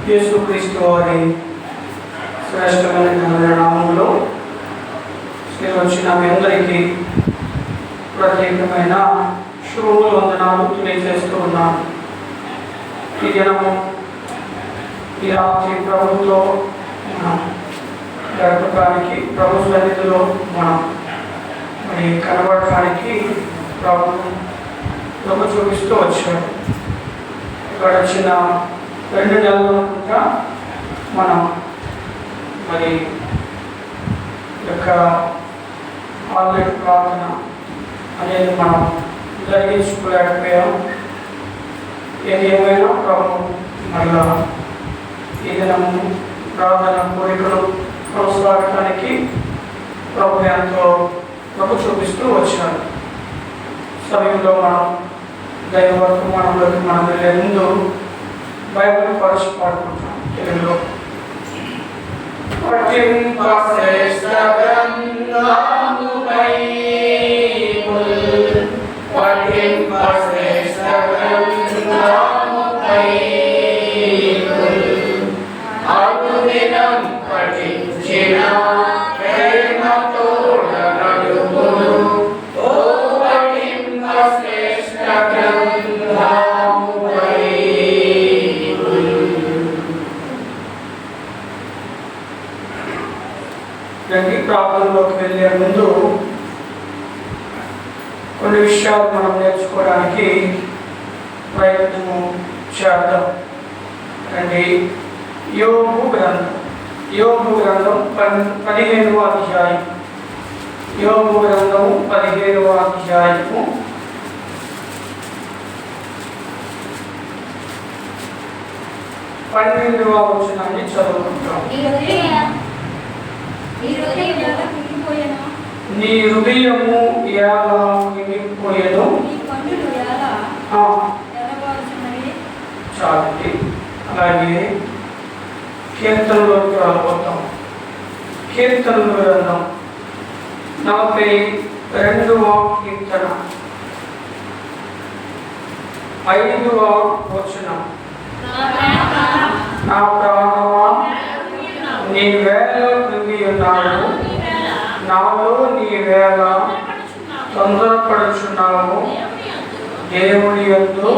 యేసుక్రీస్తు వారి శ్రేష్టమైన నామంలో వచ్చిన మీ అందరికీ ప్రత్యేకమైన శుభములు వందనాలు తెలియజేస్తూ ఉన్నాను. ఈ దినము ఈ రాత్రి ప్రభుత్వంలో మనం గడపడానికి, ప్రభు సన్నిధిలో మనం మరి కనబడటానికి ప్రభు చూపిస్తూ వచ్చాడు. గడిచిన 2 నెలల అనుకుంటా మనం మరి యొక్క ఆన్లైన్ ప్రార్థన అనేది మనం జరిగించుకోలేకపోయాం. ఏది ఏమైనా ప్రభు మళ్ళా ఈ దినము ప్రార్థన కోరికలు కొనసాగటానికి ప్రభు ఎంతో ప్రభు చూపిస్తూ వచ్చాడు. సమయంలో మనం దైవ వర్తమానంలోకి మనం వెళ్ళే ముందు బైబిల్ పరిచి పాడుకుంటాం తెలుగులో. ప్రార్థనలోకి వెళ్ళే ముందు కొన్ని విషయాలు మనం నేర్చుకోవడానికి ప్రయత్నము చేద్దాం. అండి, యోబు గ్రంథం 15వ అధ్యాయం. యోబు గ్రంథము 15వ అధ్యాయము 12వ వచనాన్ని చదువుకుంటాం. నీ హృదయము ఎలా కుంగిపోయేను, చాలండి. అలాగే కీర్తనలోకి వెళ్ళిపోతాం. కీర్తనలు గ్రంథం 42వ కీర్తన 5వ వచనం. నా ప్రాణమా నీ వేళ కృంగి ఉన్నావు, నాలో నీ వేళ తొందరపడుచున్నావు. దేవుని యందు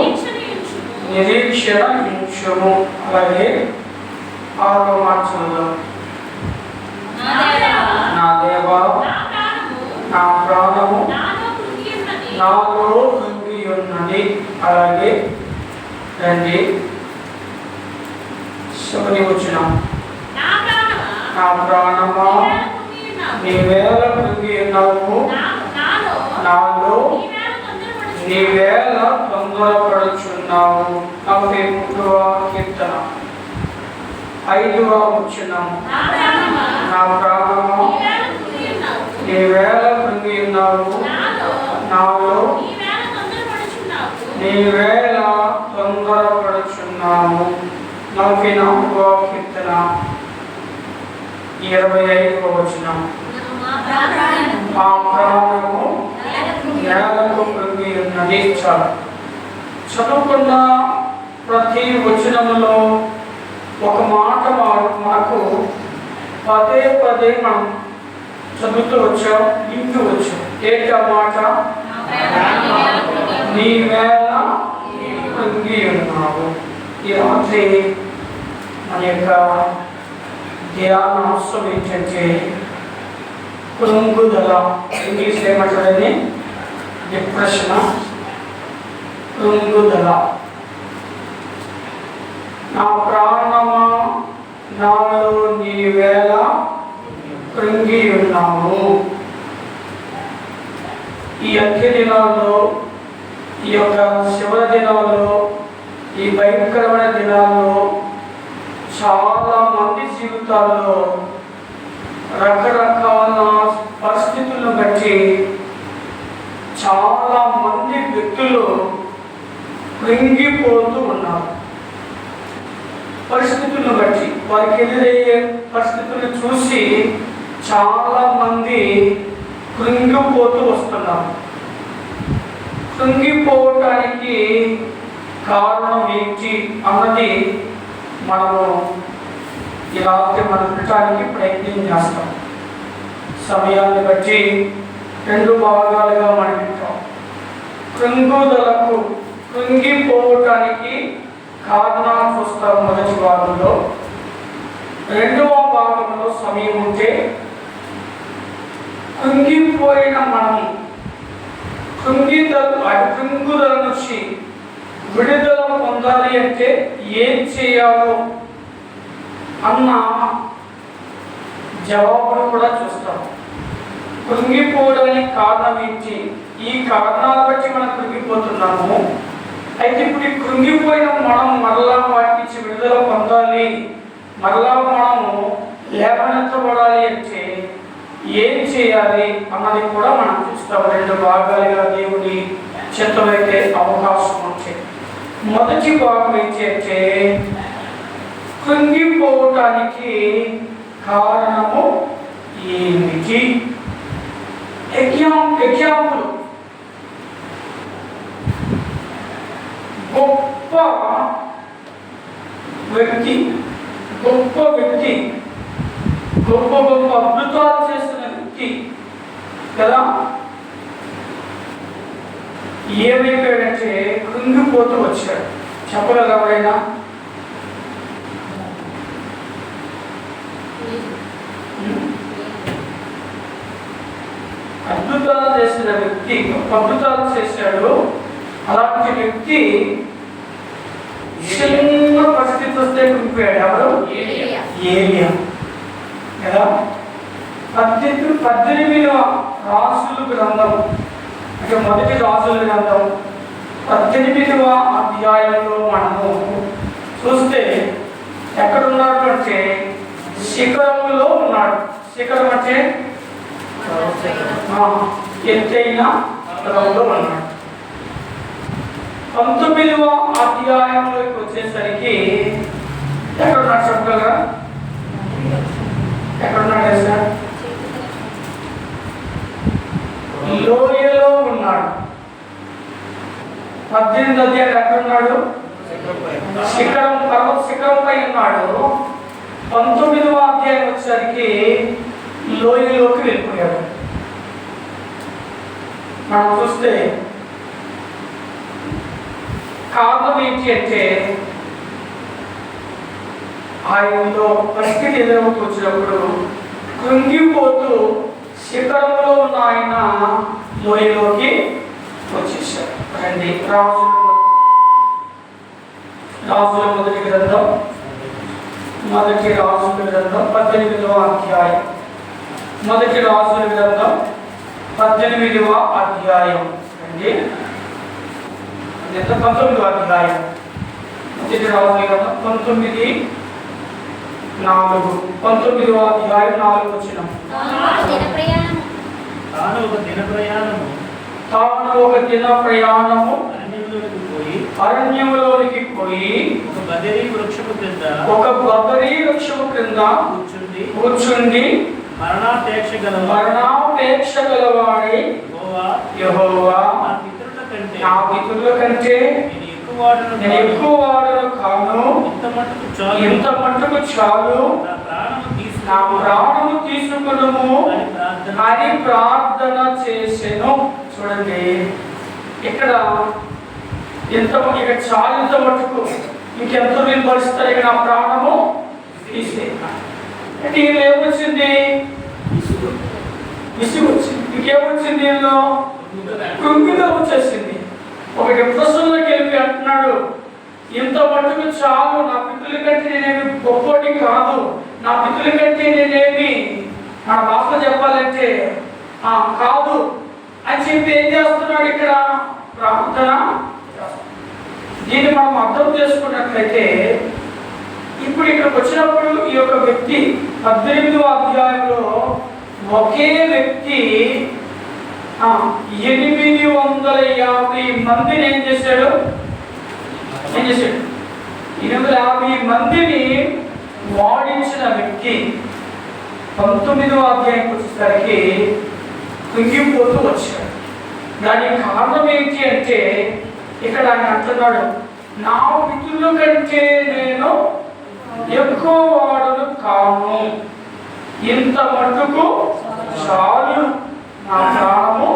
నిరీక్షణ ఉంచుము. అలాగే 6వ వచనంలో, నా దేవా నా ప్రాణము నాలో కృంగి ఉన్నది. అలాగే రండి 7వ వచనం, నా ప్రాణమా నీ వేళ కృంగి ఉన్నావు, నాలో నీ వేళ తొందరపడుచున్నావు. 43వ కీర్తన 5వ వచనం, నా ప్రాణమా నీ వేళ కృంగి ఉన్నావు, నాలో నీ వేళ తొందరపడుచున్నావు. 44వ కీర్తన 25వ వచనం, ఆ ప్రాణము నేలకు కృంగి ఉన్నది. చాలు. చదువుకున్న ప్రతి వచనములో ఒక మాట మనకు పదే పదే మనం చదువుతూ వచ్చాం, ఇంటూ వచ్చాం. ఏంటి ఆ మాట? నీ వేళ కృంగి ఉన్నావు. ఈ రాత్రి మన యొక్క ధ్యానాంశం ఏంటంటే కృంగుదల. ఇంగ్లీష్ ఏమంటారని? డిప్రెషన్, కృంగుదల. నా ప్రాణమా నాలో నీ వేళ కృంగి ఉన్నాము. ఈ అంత్య దినాల్లో, ఈ యొక్క శివర దినాల్లో, ఈ భయంకరమైన దినాల్లో చాలా మంది జీవితాల్లో రకరకాల పరిస్థితులను బట్టి చాలా మంది వ్యక్తులు కృంగిపోతూ ఉన్నారు. పరిస్థితులను బట్టి, వారికి ఎదురయ్యే పరిస్థితులను చూసి చాలా మంది కృంగిపోతూ వస్తున్నారు. కృంగిపోవటానికి కారణం ఏంటి అన్నది మనము ఈ రాత్రి మనం పెట్టడానికి ప్రయత్నం చేస్తాం. సమయాన్ని బట్టి 2 భాగాలుగా మనం పెట్టాం. కృంగుదలకు, కృంగిపోవటానికి కారణాలు చూస్తాం మొదటి భాగంలో. 2వ భాగంలో సమయం ఉంటే కృంగిపోయిన మనం కృంగుదల నుంచి విడుదల పొందాలి అంటే ఏం చేయాలో అన్న జవాబును కూడా చూస్తాం. కృంగిపోవడానికి కారణం ఏంటి, ఈ కారణాల బట్టి మనం కృంగిపోతున్నాము. అయితే ఇప్పుడు ఈ కృంగిపోయిన మనం మరలా వాటి నుంచి విడుదల పొందాలి, మరలా మనము లేవనెత్తబడాలి అంటే ఏం చేయాలి అన్నది కూడా మనం చూస్తాం. 2 భాగాలుగా దేవుని చిత్తమైతే అవకాశం ఉంటే మొదటి భాగం ఏంటంటే కృంగిపోవటానికి కారణము ఏమిటి? ఎగ్జాంపుల్, గొప్ప వ్యక్తి గొప్ప అద్భుతాలు చేసిన వ్యక్తి కదా ఏమైపోయాడంటే కృంగిపోతూ వచ్చాడు. చెప్పగలరు ఎవరైనా? అద్భుతాలు చేసిన వ్యక్తి, అద్భుతాలు చేశాడు. అలాంటి వ్యక్తి చిన్న పరిస్థితి వస్తే కృంగిపోయాడు. ఎవరు? ఏలియా కదా. 18వ రాజుల గ్రంథం అంటే మొదటి రాజుల గ్రంథం 18వ అధ్యాయంలో మనము చూస్తే ఎక్కడున్నాడు అంటే శిఖరంలో ఉన్నాడు. శిఖరం అంటే ఎత్తైన పర్వతంలో ఉన్నాడు. 19వ అధ్యాయంలోకి వచ్చేసరికి ఎక్కడున్నాడు చెప్పగలరా? ఎక్కడున్నాడు సార్? లోయలో ఉన్నాడు. 18వ అధ్యాయం ఎక్కడున్నాడు? పర్వత శిఖరంపై ఉన్నాడు. 19వ అధ్యాయం వచ్చేసరికి లోయలోకి వెళ్ళిపోయాడు. మనం చూస్తే కారణం ఏంటి అంటే ఆయనలో పరిస్థితి ఎదురవుతూ వచ్చినప్పుడు కృంగిపోతూ శిఖరంలో ఉన్న ఆయన లోయలోకి వచ్చేసాడు. రండి, రాజుల మొదటి గ్రంథం 18వ అధ్యాయం. మొదటి రాజుల గ్రంథం 18వ అధ్యాయం అండి. 19వ అధ్యాయం. మొదటి రాజుల గ్రంథం 19వ అధ్యాయం 4వ వచనం. తాను ఒక దిన ప్రయాణము అరణ్యములోనికి పోయి ఒక బదరీ వృక్షము క్రింద కూర్చుండి మరణాపేక్ష గలవాడై యెహోవా నా పితరుల కంటే నేను ఎక్కువ వాడను కాను, ఇంత మట్టుకు చాలు, నా ప్రాణము తీసుకును అని ప్రార్థన చేసెను. చూడండి ఇక్కడ చాలింత మట్టుకు ఇంకెంతో నేను భరిస్తారు, ఇక నా ప్రాణము తీసే అంటే ఈయన ఏమొచ్చింది? విసుగు వచ్చింది. ఇంకేమొచ్చింది? ఈయనలో కృంగిగా వచ్చేసింది. ఒక డిప్రెషన్లోకి వెళ్ళి అంటున్నాడు, ఇంత మట్టుకు చాలు, నా పితృల కంటే నేనేమి గొప్పటి కాదు, నా పితృల కంటే నేనేమి మన భాషలో చెప్పాలంటే కాదు అని చెప్పి ఏం చేస్తున్నాడు ఇక్కడ? ప్రార్థన. దీన్ని మనం అర్థం చేసుకున్నట్లయితే ఇప్పుడు ఇక్కడికి వచ్చినప్పుడు ఈ యొక్క వ్యక్తి 18వ అధ్యాయంలో ఒకే వ్యక్తి 850 మందిని ఏం చేశాడు? 850 మందిని వాడించిన వ్యక్తి 19వ అధ్యాయం వచ్చేసరికి కృంగిపోతూ వచ్చాడు. దానికి కారణం ఏంటి అంటే ఇక్కడ ఆయన అంటున్నాడు, నా పితరుల కంటే నేను ఎక్కువ వాడును కాను, ఇంత మట్టుకు చాలు, నా ప్రాణము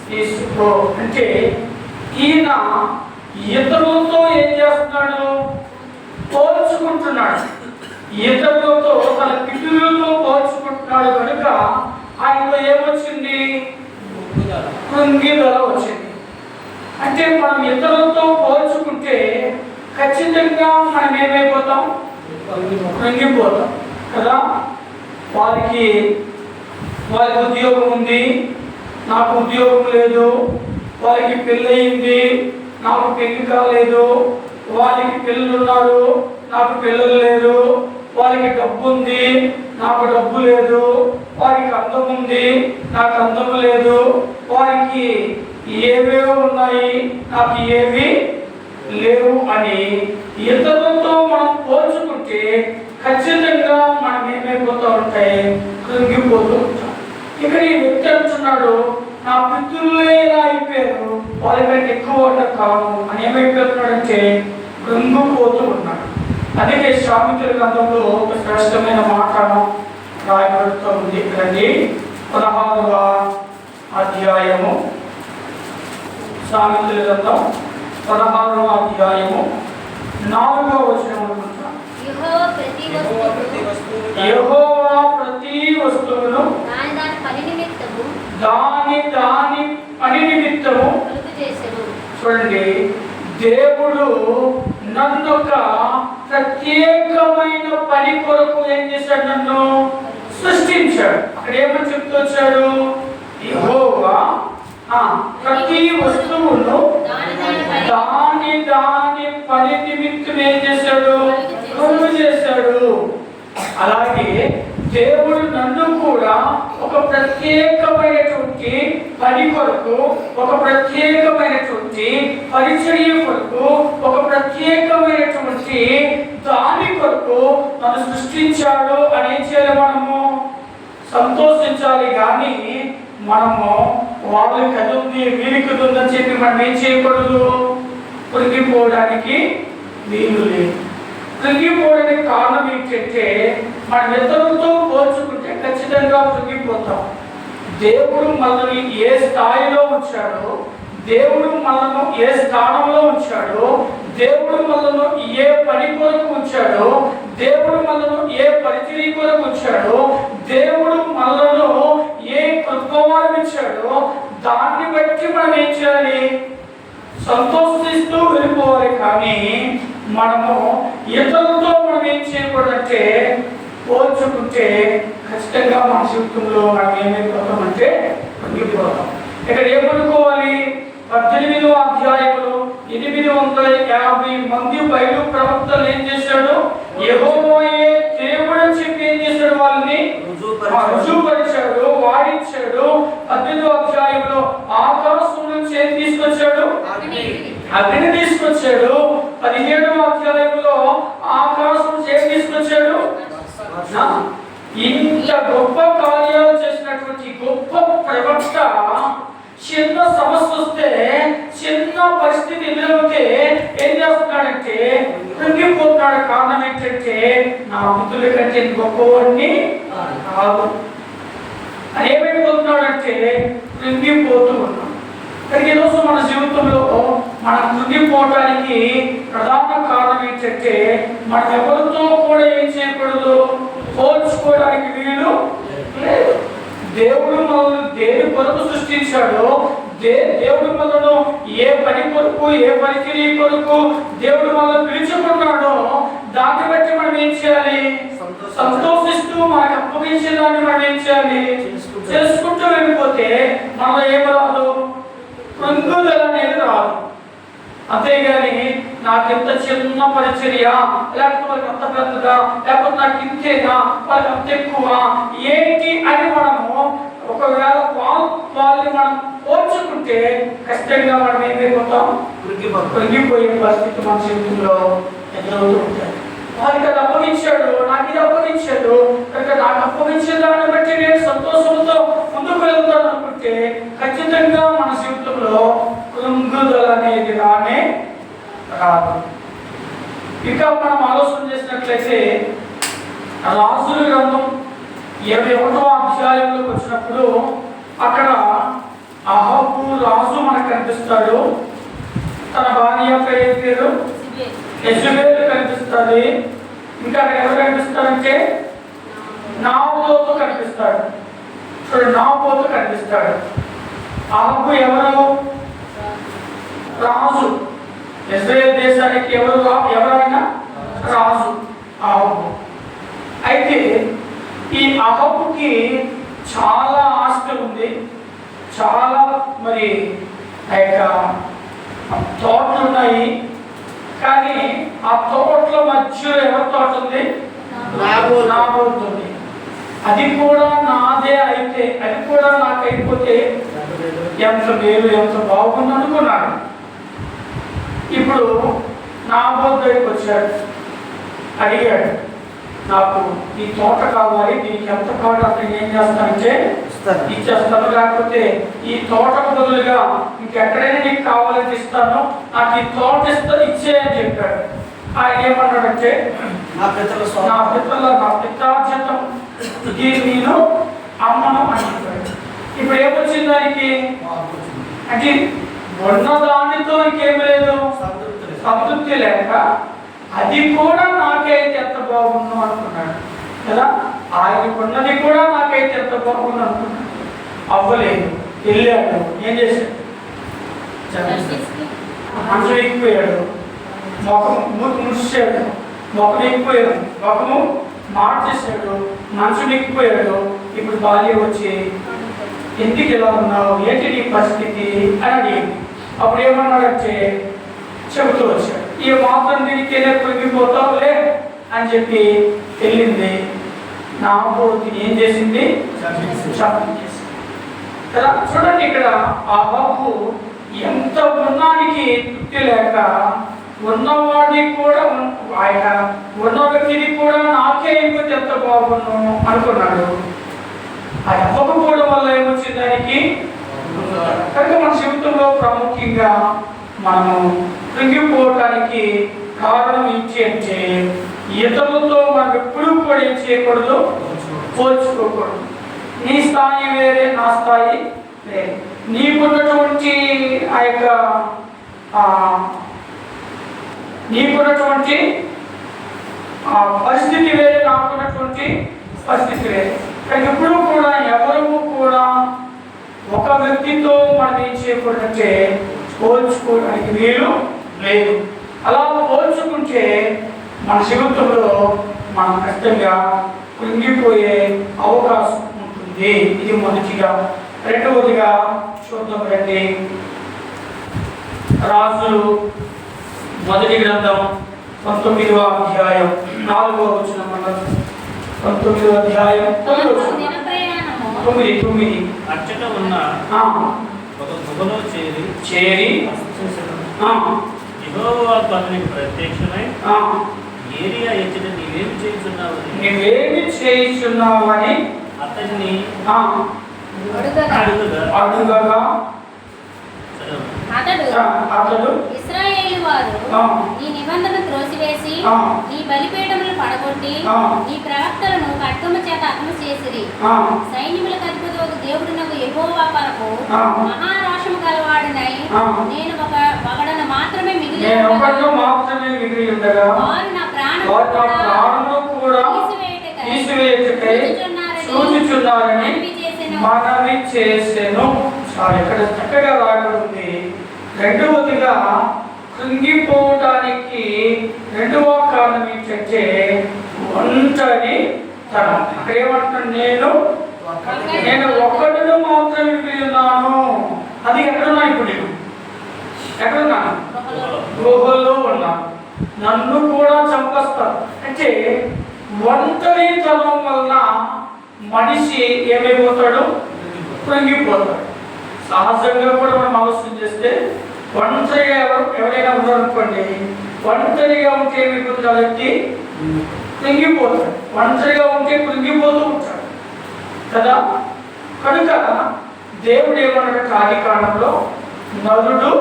తీసుకో. అంటే ఈయన ఇతరులతో ఏం చేస్తున్నాడు? పోల్చుకుంటున్నాడు. ఇతరులతో తన పితరులతో పోల్చుకుంటున్నాడు కనుక ఆయనలో ఏమొచ్చింది? కృంగిదల వచ్చింది. అంటే మనం ఇతరులతో పోల్చుకుంటే ఖచ్చితంగా మనం ఏమైపోతాం? కృంగిపోతాం కదా. వారికి ఉద్యోగం ఉంది, నాకు ఉద్యోగం లేదు. వారికి పెళ్ళయింది, నాకు పెళ్లి కాలేదు. వారికి పిల్లలు ఉన్నారు, నాకు పిల్లలు లేరు. వారికి డబ్బు ఉంది, నాకు డబ్బు లేదు. వారికి అందం ఉంది, నాకు అందం లేదు. వారికి ఏవేవో ఉన్నాయి, నాకు ఏవి లేవు అని ఇతరులతో మనం పోల్చుకుంటే ఖచ్చితంగా మనం ఏమైపోతూ ఉంటాయి? కృంగిపోతూ ఉంటాం. ఇక్కడ ఈ వ్యక్తి అంటున్నాడు, నా పితృలే ఇలా అయిపోయారు, వాళ్ళకంటే ఎక్కువ కాదు అని ఏమైపోతున్నాడంటే కృంగిపోతూ ఉన్నాడు. అందుకే సామెతల గ్రంథంలో ఒక శ్రేష్టమైన మాట రాయబడుతూ ఉంది. ఇక్కడండి 16వ అధ్యాయము, సామెతల గ్రంథం 16వ అధ్యాయము 4వ వచనం అనుకుంటా. యెహోవా ప్రతి వస్తువును దాని పని నిమిత్తము. చూడండి, దేవుడు నన్ను ఒక ప్రత్యేకమైన పని కొరకు ఏం చేశాడు? నన్ను సృష్టించాడు. అక్కడ ఏమని చెప్తూ వచ్చాడు? యెహోవా ప్రతి వస్తువును దాని పని నిమిత్తం ఏం చేశాడు? కలుగు చేశాడు. అలాగే దేవుడు నన్ను కూడా ఒక ప్రత్యేకమైనటువంటి పని కొరకు, ఒక ప్రత్యేకమైనటువంటి పరిచర్య కొరకు, ఒక ప్రత్యేకమైనటువంటి దాని కొరకు నన్ను సృష్టించాడు అని ఏం చేయాలి? మనము సంతోషించాలి. కానీ మనము వాళ్ళకి అది ఉంది, వీరికి ఉందని చెప్పి మనం ఏం చేయకూడదు? కృంగిపోవడానికి వీలు లేదు. కృంగిపోవడానికి కారణం ఏంటంటే మనం ఇతరులతో పోల్చుకుంటే ఖచ్చితంగా కృంగిపోతాం. దేవుడు మనల్ని ఏ స్థాయిలో ఉంచాడో, దేవుడు మనల్ని ఏ స్థానంలో ఉంచాడో, దేవుడు మనల్ని ఏ పని కొరకు ఉంచాడో, దేవుడు మనల్ని ఏ పరిచర్య కొరకు ఉంచాడో, దేవుడు మనల్ని ఏ కృపవరం ఇచ్చాడో దాన్ని బట్టి మనం ఏం చేయాలి? సంతోషిస్తూ వెళ్ళిపోవాలి. కానీ మనము ఇతరులతో మనం ఏం చేయకూడదంటే పోల్చుకుంటే ఖచ్చితంగా మన జీవితంలో మనం ఏమైపోతామంటే కృంగిపోతాం. ఇక్కడ ఏమనుకోవాలి? 18వ అధ్యాయంలో 850 మంది బయలు ప్రవక్తలు ఏం చేశాడు? యెహోవాయే దేవుడు అని చెప్పి ఏం చేశాడు? వాళ్ళని రుజువుపరిచాడు, వాడించాడు. 18వ అధ్యాయంలో ఆకాశం నుంచి ఏం తీసుకొచ్చాడు? అగ్ని తీసుకొచ్చాడు. 17వ అధ్యాయంలో ఆకాశం నుంచి ఏం తీసుకొచ్చాడు? ఇంత గొప్ప కార్యాలు చేసినటువంటి గొప్ప ప్రవక్త చిన్న సమస్య వస్తే, చిన్న పరిస్థితి ఎదురవుతే ఏం చేస్తున్నాడంటే కృంగిపోతున్నాడు. కారణం ఏంటంటే నా బుద్ధుల కంటే గొప్పవాడిని కాదు అని ఏమైపోతున్నాడంటే కృంగిపోతూ ఉన్నాడు. కానీ ఈరోజు మన జీవితంలో మనం కృంగిపోవడానికి ప్రధాన కారణం ఏంటంటే మనం ఎవరితో కూడా ఏం చేయకూడదు? పోల్చుకోవడానికి వీలు లేదు. దేవుడు మనల్ని దేని కొరకు సృష్టించాడో, దేవుడు మనను ఏ పని కొరకు, ఏ పరిచర్య కొరకు దేవుడు మనల్ని పిలుచుకున్నాడో దాన్ని బట్టి మనం ఏం చేయాలి? సంతోషిస్తూ మనకు అప్పగించిన దాన్ని మనం ఏం చేయాలి? చేసుకుంటూ వెళ్ళిపోతే మనలో ఏమి రాదు? కృంగుదల అనేది రాదు. అంతేగాని నాకెంత చిన్న పరిచర్య, లేకపోతే వాళ్ళకి అంత పెద్దగా, లేకపోతే నాకు ఇంతేనా, వాళ్ళకి అంత ఎక్కువ ఏంటి అని మనము ఒకవేళ వాళ్ళని మనం పోల్చుకుంటే ఖచ్చితంగా మనం ఏమైపోతాం? కృంగిపోయే పరిస్థితి మన జీవితంలో ఎదురవుతూ ఉంటాయి. వారికి అది అప్పగించాడు, నాకు ఇది అప్పగించాడు కనుక నాకు అప్పగించే దాన్ని బట్టి నేను సంతోషంతో ముందుకు వెళ్తాను అనుకుంటే ఖచ్చితంగా మన జీవితంలో కృంగుదల అనేది రానే రాదు. ఇక మనం ఆలోచన చేసినట్లయితే రాజుల గ్రంథం 21వ అధ్యాయంలోకి వచ్చినప్పుడు అక్కడ అహాబు రాజు మనకు కనిపిస్తాడు. తన భార్య పేరు యెజబెల్ కనిపిస్తుంది. ఇంకా అక్కడ ఎవరు కనిపిస్తారంటే నాబోతు కనిపిస్తాడు. చూడండి, నాబోతు కనిపిస్తాడు. అహాబు ఎవరు? రాజు. ఇశ్రాయేల్ దేశానికి ఎవరైనా రాజు అహాబు. అయితే ఈ అహాబుకి చాలా ఆస్తి ఉంది, చాలా మరి ఆ యొక్క తోటలు ఉన్నాయి. కానీ ఆ తోటల మధ్యలో ఎవరి తోట ఉంది? నాబోతు ఉంది. అది కూడా నాదే అయితే, అది కూడా నాకైపోతే ఎంత మేలు, ఎంత బాగుంది అనుకున్నాడు. ఇప్పుడు నాబోతు దగ్గరికి వచ్చాడు, అడిగాడు, నాకు ఈ తోట కావాలి, దీనికి ఎంత కావాలి అతను ఏం చేస్తానంటే ఇచ్చేస్తాను, లేకపోతే ఈ తోటకు బదులుగా ఇంకెక్కడైనా నీకు కావాలని ఇస్తాను, నాకు ఈ తోట ఇచ్చే అని చెప్పాడు. ఆయన ఏమన్నాడంటే నా పిత్రార్జితం దీన్ని నేను అమ్మను అని చెప్పాడు. ఇప్పుడు ఏమొచ్చింది దానికి అంటే ఉన్నదానితో ఇంకేమి లేదు, సంతృప్తి లేక అది కూడా నాకైతే ఎంత బాగుందో అనుకున్నాడు కదా. ఆయనకున్నది కూడా నాకైతే ఎంత బాగుంది అనుకున్నాడు. అవ్వలేదు, వెళ్ళాడు, ఏం చేశాడు? మనసు ఎక్కిపోయాడు, ముఖం ముడిచాడు, ముఖం ఎక్కిపోయాడు, ముఖము మార్చేశాడు, మనసు ఎక్కిపోయాడు. ఇప్పుడు భార్య వచ్చి ఎందుకు ఇలా ఉన్నావు, ఏంటి నీ పరిస్థితి అని అడిగింది. అప్పుడు ఏమన్నాడంటే చెబుతూ వచ్చాడు, ఈ మాత్రం దీనికేనే పొంగిపోతావులే అని చెప్పి వెళ్ళింది. నాబోతుని ఏం చేసింది? చంపించేసింది కదా. చూడండి, ఇక్కడ అహాబు ఎంత ఉన్నానికి తృప్తి లేక ఉన్నవాడిని కూడా ఆయన ఉన్న వ్యక్తిని కూడా నాకే అయిపోతే ఎంత బాగుండు అనుకున్నాడు. అది అవ్వకపోవడం వల్ల ఏమొచ్చింది దానికి? కనుక మన జీవితంలో ప్రాముఖ్యంగా మనము కృంగిపోవటానికి కారణం ఏంటి అంటే ఇతరులతో మనం ఎప్పుడూ కూడా ఏం చేయకూడదు, పోల్చుకోకూడదు. నీ స్థాయి వేరే, నా స్థాయి వేరే. నీకున్నటువంటి ఆ యొక్క నీకున్నటువంటి పరిస్థితి వేరే, నాకున్నటువంటి పరిస్థితి వేరే. కానీ ఎప్పుడూ కూడా ఎవరు కూడా ఒక వ్యక్తితో మనం ఏం చేయకూడదంటే పోల్చుకోవడానికి వీలు లేదు. అలా పోల్చుకుంటే మన జీవితంలో మనం కష్టంగా కృంగిపోయే అవకాశం ఉంటుంది. ఇది మొదటిగా. రెండవదిగా చూద్దాం రండి. రాజులు మొదటి గ్రంథం 19వ అధ్యాయం 4వ వచనం. 19వ అధ్యాయం 9వ వచనం. 9 అచ్చట ఉన్న ఒక గుహలో చేరి యెహోవా అతనికి ప్రత్యక్షమై ఏరియా ఎచ్చట నీవేమి చేయుచున్నావని అతన్ని అడుగగా అతడు ఇశ్రాయేలు వారు నీ నిబంధన త్రోసివేసి నీ బలిపీఠములు పడగొట్టి నీ ప్రవక్తలను ఖడ్గమ చేత హతము చేసిరి. సైన్యములకు అధిపతి ఒక దేవుడునకు యెహోవా కొరకు మహారోషము గలవాడినై నేను ఒకడను మాత్రమే మిగిలి ఉండగా వారు నా ప్రాణము కూడా తీసివేయుటకై చూచుచున్నారని మనవి చేసెను. ఇక్కడ చక్కగా రాయబడింది. రెండవదిగా కృంగిపోవడానికి రెండవ కారణం ఏంటంటే ఒంటరి తనం. అక్కడ ఏమంటున్నాను, నేను ఒక్కడిని మాత్రమే మిగిలినాను. అది ఎక్కడున్నా? ఇప్పుడు నేను ఎక్కడున్నాను? గుహలో ఉన్నాను. నన్ను కూడా చంపేస్తారు. అంటే ఒంటరి తనం వలన మనిషి ఏమైపోతాడు? కృంగిపోతాడు. సహజంగా కూడా మనం ఆలోచన చేస్తే ఒంటరిగా ఎవరైనా ఉన్నారనుకోండి, ఒంటరిగా ఉంటే ఏమైపోతుంది? వ్యక్తి కృంగిపోతాడు. ఒంటరిగా ఉంటే కృంగిపోతూ ఉంటాడు కదా. కనుక దేవుడు ఏమన్నాడు? ఆదికాండంలో నరుడు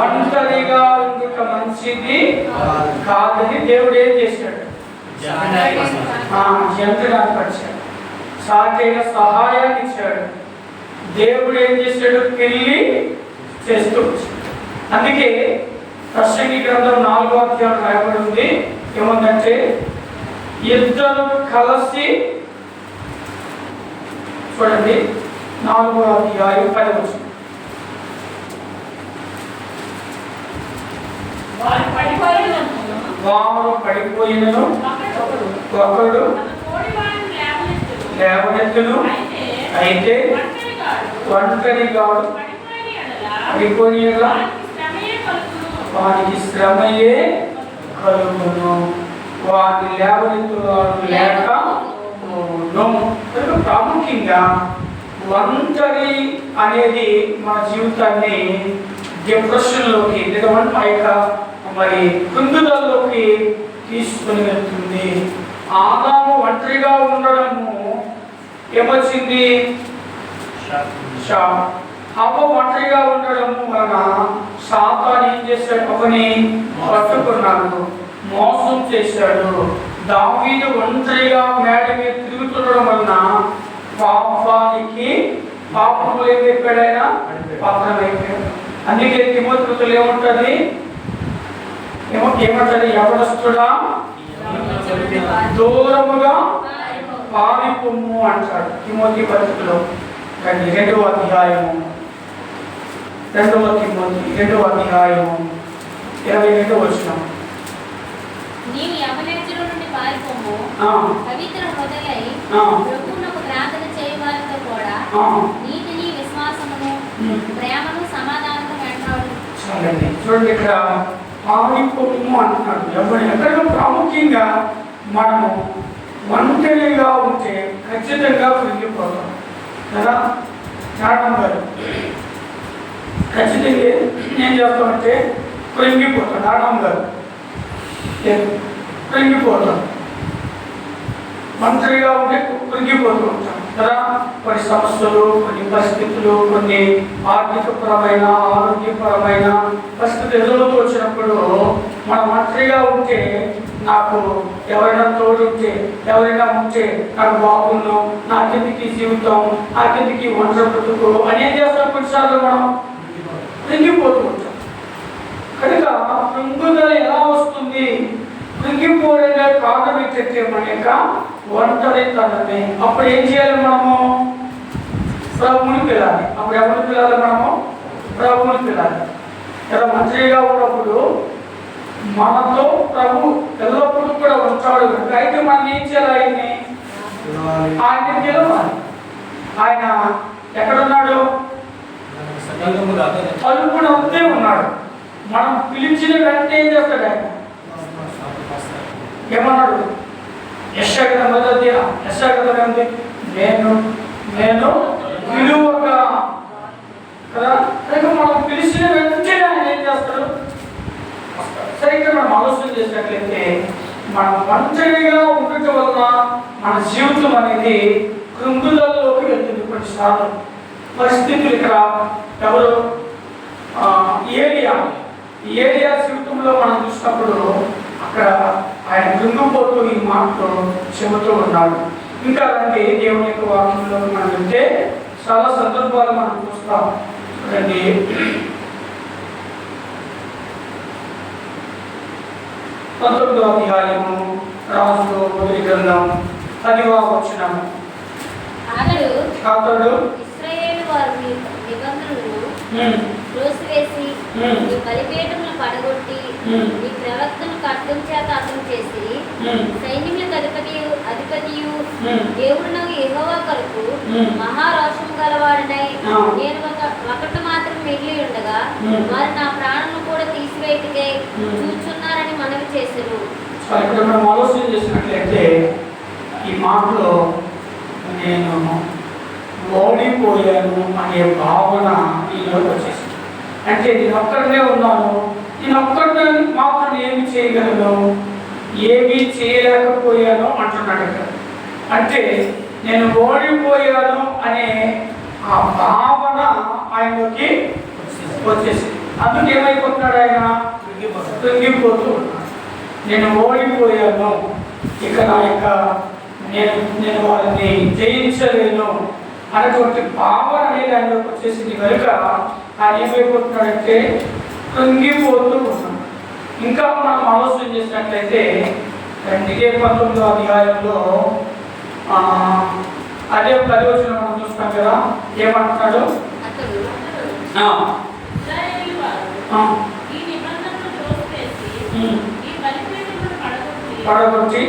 ఒంటరిగా ఉండుట మంచిది కాదని దేవుడు ఏం చేశాడు? జంతువుని ఏర్పరిచాడు, సాటైన సహాయాన్ని ఇచ్చాడు. దేవుడు ఏం చేశాడు? పెళ్లి చేస్తూ వచ్చాడు. అందుకే ప్రసంగి గ్రంథం 4వ అధ్యాయం రాయబడి ఉంది. ఏమందంటే ఇద్దరు కలిసి, చూడండి 4వ అధ్యాయం 10వ వచనం, వారు పడిపోయినను ఒకడు లేవనెత్తును, అయితే ఒంటరిగాడు పడిపోయినలా వానికి శ్రమయే కలుగును, వాని లేవనెత్తువాడు లేక ప్రాముఖ్యంగా ఒంటరి అనేది మన జీవితాన్ని డిప్రెషన్లోకి లేదా ఆ యొక్క మరి కృంగుదలలోకి తీసుకుని వెళ్తుంది. ఆదాము ఒంటరిగా ఉండడము ఏమొచ్చింది? హవ్వ ఒంటరిగా ఉండడం వలన సాతాను ఏం చేశాడు? అవని పట్టుకున్నాడు, మోసం చేశాడు. దావీదు ఒంటరిగా మేడ మీద తిరుగుతుండడం వలన పాపములు ఏం చెప్పాడు? ఆయన పాత్రలు అయిపోయాడు. అందుకే తిమోతిలో ఏముంటది? ఏమంటది? యవనస్తుడా దూరముగా పారిపోము అంటాడు తిమోతి పత్రికలో. కానీ 2వ అధ్యాయము 2వ తిమోతి 2వ అధ్యాయము 22వ వచనం, నీవు యవనేతరుల నుండి పారిపోము, పవిత్ర హృదయులై ప్రభువునకు ప్రార్థన చేయవారితో కూడా నీతిని, విశ్వాసమును, ప్రేమను, సమాధానము వెంటాడు. చూడండి, ఇక్కడ పారిపోము అంటున్నాడు. ఎక్కడో ప్రాముఖ్యంగా మనము ఒంటరిగా ఉంటే ఖచ్చితంగా కృంగిపోతాం కదా. జ్ఞానం గారు ఖచ్చితంగా ఏం చేస్తామంటే కృంగిపోతాం. జ్ఞానం గారు కృంగిపోతాం, ఒంటరిగా ఉంటే కృంగిపోతూ ఉంటాం కదా. కొన్ని సమస్యలు, కొన్ని పరిస్థితులు, కొన్ని ఆర్థికపరమైన, ఆరోగ్యపరమైన పరిస్థితులు ఎదురుతూ వచ్చినప్పుడు మనం ఒంటరిగా ఉంటే, నాకు ఎవరైనా తోడుంటే, ఎవరైనా ఉంటే నాకు బాగుండు, నాకెందుకు ఈ జీవితం, నాకెందుకు ఈ ఒంటరి బ్రతుకు అనేం చేస్తాం. కొన్నిసార్లు మనం కృంగిపోతూ ఉంటాం. కనుక కృంగుదల ఎలా వస్తుంది? కృంగిపోయేగా కారణం ఏంటంటే మన యొక్క ఒంటరితనమే. అప్పుడు ఏం చేయాలి? మనము ప్రభువుని పిలాలి. అప్పుడు ఎవరిని పిలాలి? మనము ప్రభువుని పిలాలి. ఇలా మంత్రిగా ఉన్నప్పుడు మనతో ప్రభు ఎల్లప్పుడూ కూడా ఉంటాడు కనుక అయితే మనం ఏం చేయాలి? ఆయన్ని పిలవాలి. ఆయన ఎక్కడున్నాడు? తలుపుడు అంతే ఉన్నాడు. మనం పిలిచిన వెంటనే ఏం చేస్తాడు? ఆయన ఏమన్నాడు? యెషయా ఏముంది? నేను విలువగా కదా. మనం పిలిచిన వెంటనే ఆయన ఏం చేస్తాడు? సరిగ్గా మనం ఆలోచన చేసినట్లయితే మనం ఒంటరిగా ఉండటం వల్ల మన జీవితం అనేది కృంగుదలలోకి వెళ్తుంది. కొన్నిసార్లు పరిస్థితులు ఇక్కడ ఎవరు ఏలియా జీవితంలో మనం చూసినప్పుడు అక్కడ ఆయన కృంగిపోతూ ఈ మాటలు చెబుతూ ఉన్నాడు. ఇంకా రండి దేవుని యొక్క వాక్యంలో మనం వెళ్తే చాలా సందర్భాలు మనం చూస్తాం. రండి 19వ అధ్యాయము రాజుల మొదటి గ్రంథం 10వ వచనము. అతడు ఇశ్రాయేలు వారి నిబంధనలను త్రోసివేసి నీ బలిపీఠములను పడగొట్టి నీ ప్రవక్తను ఖడ్గం చేత హతం చేసి సైన్యములకు అధిపతియు దేవుడునగు యెహోవా కొరకు మహారోషము గలవాడనై నేను ఒకటి మాత్రం మిగిలి ఉండగా వారు నా ప్రాణమును కూడా తీసివేయటకై చూచున్నారని మనవి చేశారు. ఇక్కడ మనం ఆలోచన చేసినట్లయితే ఈ మాటలో నేను ఓడిపోయాను అనే భావన ఈలోకి వచ్చేసింది. అంటే నేను ఒక్కడనే ఉన్నాను, నేను ఒక్కడిని మాత్రం ఏమి చేయగలను, ఏమీ చేయలేకపోయాను అంటున్నాడు ఇక్కడ. అంటే నేను ఓడిపోయాను అనే ఆ భావన ఆయనకి వచ్చేసి అందుకు ఏమైపోతున్నాడు ఆయన? కృంగిపోతూ ఉన్నాడు. నేను ఓడిపోయాను, ఇక నా యొక్క నేను వారిని జయించలేను అన్నటువంటి భావన అనేది ఆయనలోకి వచ్చేసింది కనుక ఆయన ఏమైపోతున్నాడంటే కృంగిపోతూ ఉన్నాడు. ఇంకా మనం ఆలోచన చేసినట్లయితే 19వ అధ్యాయంలో అదే 10వ వచనం మనం చూస్తాం కదా, ఏమంటున్నాడు? పడగొట్టి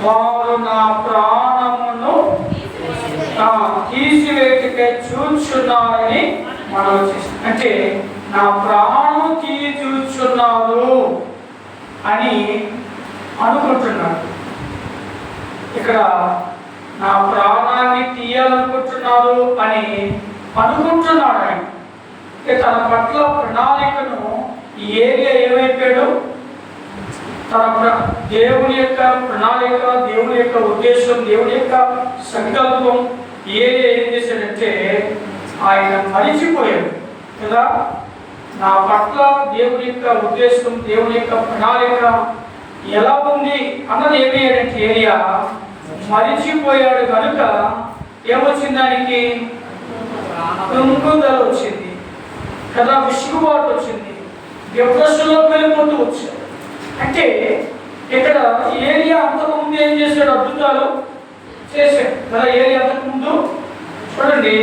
వారు నా ప్రాణమును తీసివేటికై చూచున్నారని మనం వచ్చేసి, అంటే నా ప్రాణం చూచున్నారు అని అనుకుంటున్నాడు. ఇక్కడ నా ప్రాణాన్ని తీయాలనుకుంటున్నారు అని అనుకుంటున్నాడు ఆయన. తన పట్ల ప్రణాళికను ఈ ఏరియా ఏమైపోయాడు? తన దేవుని యొక్క ప్రణాళిక, దేవుని యొక్క ఉద్దేశం, దేవుని యొక్క సంకల్పం ఏరియా ఏం చేశాడంటే ఆయన మరిచిపోయాడు కదా. నా పట్ల దేవుని యొక్క ఉద్దేశం, దేవుని యొక్క ప్రణాళిక ఎలా ఉంది అన్నది ఏమయ్యాడంటే ఏరియా మరిచిపోయాడు కనుక ఏమొచ్చింది? దానికి కృంగుదల వచ్చింది కదా, విసుగుబాటు వచ్చింది, డిప్రెషన్లో వెళ్ళిపోతూ వచ్చాడు. అంటే ఇక్కడ ఏరియా అంతకుముందు ఏం చేశాడు? అద్భుతాలు చేశాడు కదా. ఏరియా అంతకుముందు చూడండి,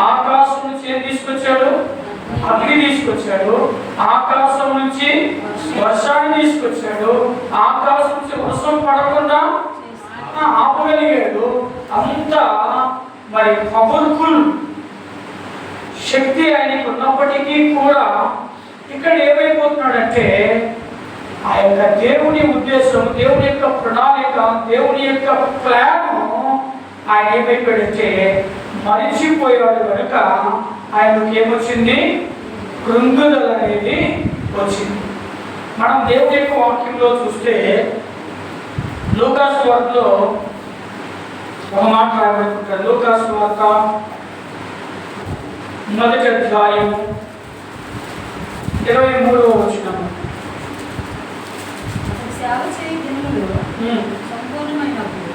ఆకాశం నుంచి ఏం తీసుకొచ్చాడు? అగ్ని తీసుకొచ్చాడు. ఆకాశం నుంచి వర్షాన్ని తీసుకొచ్చాడు. ఆకాశం నుంచి వర్షం పడకుండా ఆపగలిగాడు. అంతా మరి పవర్ఫుల్ శక్తి ఆయనకు ఉన్నప్పటికీ కూడా ఇక్కడ ఏమైపోతున్నాడంటే ఆ యొక్క దేవుని ఉద్దేశం, దేవుని యొక్క ప్రణాళిక, దేవుని యొక్క ప్లాన్ ఆయన ఏమైపోయాడంటే మరిచిపోయాడు కనుక ఆయనకు ఏమొచ్చింది? కృంగుదల అనేది వచ్చింది. మనం దేవుని యొక్క వాక్యంలో చూస్తే లూకాసు వార్తలో ఒక మాట రాయబడుతుంటారు. లూకాసు వార్త 1వ అధ్యాయం 23వ వచనం. సేవ చేయ దినములు సంపూర్ణమైనప్పుడు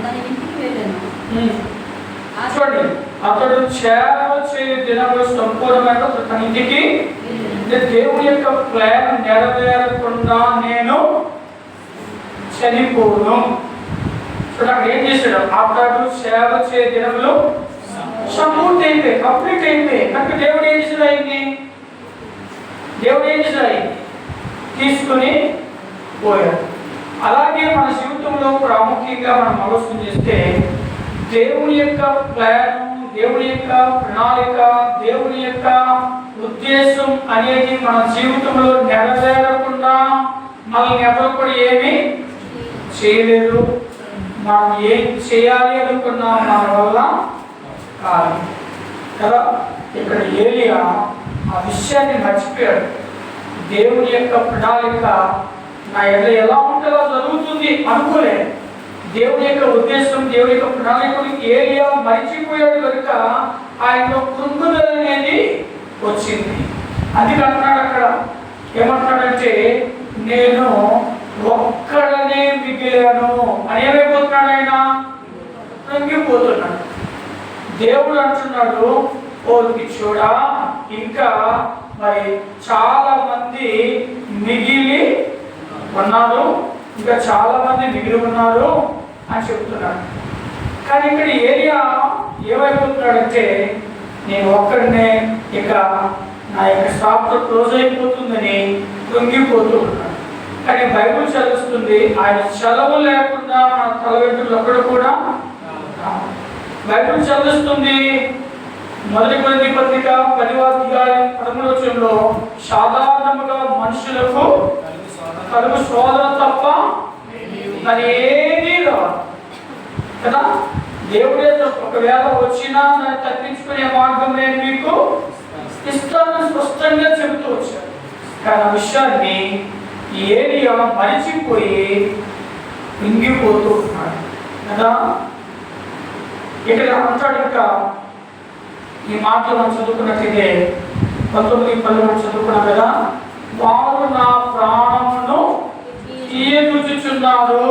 తన ఇంటికి వెళ్ళాను. చూడండి, అతడు సేవ చేయ దినములు సంపూర్ణమైనప్పుడు తన ఇంటికి, దేవుని యొక్క ప్లాన్ నెరవేరకుండా నేను చనిపోను. చూడండి ఏం చేశాడు? అతడు సేవ చేయ దినములు సంపూర్తి అయిపోయి, కంప్లీట్ అయిపోయి కనుక దేవుడు ఏం చేశాడు? అయింది దేవుడు ఏం చేశాడు? అయింది తీసుకుని పోయాడు. అలాగే మన జీవితంలో ప్రాముఖ్యంగా మనం ఆలోచన చేస్తే దేవుని యొక్క ప్లాన్, దేవుని యొక్క ప్రణాళిక, దేవుని యొక్క ఉద్దేశం అనేది మన జీవితంలో నెరవేరకుండా మనల్ని ఎవరు కూడా ఏమీ చేయలేరు. మనం ఏం చేయాలి అనుకున్నా మన వల్ల కాదు కదా. ఇక్కడ ఏలియా ఆ విషయాన్ని మర్చిపోయాడు. దేవుని యొక్క ప్రణాళిక నా ఎలా ఉంటుందో జరుగుతుంది అనుకోలే. దేవుని యొక్క ఉద్దేశం, దేవుని యొక్క ప్రణాళికని ఏలియా మరిచిపోయాడు కనుక ఆయనలో కృంగుదల అనేది వచ్చింది. అందుకంటున్నాడు అక్కడ, ఏమంటున్నాడంటే నేను ఒక్కడనే మిగిలాను అని ఏమైపోతున్నాడు? ఆయన కృంగిపోతున్నాడు. దేవుడు అంటున్నాడు, ఓ పిచ్చోడా, ఇంకా మరి చాలా మంది మిగిలి ఉన్నారు, ఇంకా చాలా మంది మిగిలి ఉన్నారు అని చెప్తున్నాడు. కానీ ఇక్కడ ఏరియా ఏమైపోతున్నాడంటే నేను ఒక్కడనే, ఇక నా యొక్క చాప్టర్ క్లోజ్ అయిపోతుందని కృంగిపోతూ ఉన్నాడు. కానీ బైబిల్ చదువుతుంది ఆయన సెలవు లేకుండా మన తల వెంట్రుకలు ఒక్కడు కూడా. బైబిల్ చదువుతుంది 1 కొరింథీ పత్రిక 10వ అధ్యాయం 13వ వచనంలో సాధారణంగా మనుషులకు కలుగు శోధన తప్ప మరి ఏదీ రాదు కదా. దేవుడే ఒకవేళ వచ్చినా దాన్ని తప్పించుకునే మార్గం నేను మీకు ఇస్తానని స్పష్టంగా చెబుతూ వచ్చాడు. కానీ ఆ విషయాన్ని ఏలియా మరిచిపోయి ఇంగిపోతూ ఉన్నాడు కదా. ఇక్కడ అంటాడు, ఇంకా ఈ మాటలు మనం చదువుకున్నట్లయితే 19:10 మనం చదువుకున్నాం కదా, వారు నా ప్రాణమును తీయగుచ్చుచున్నారు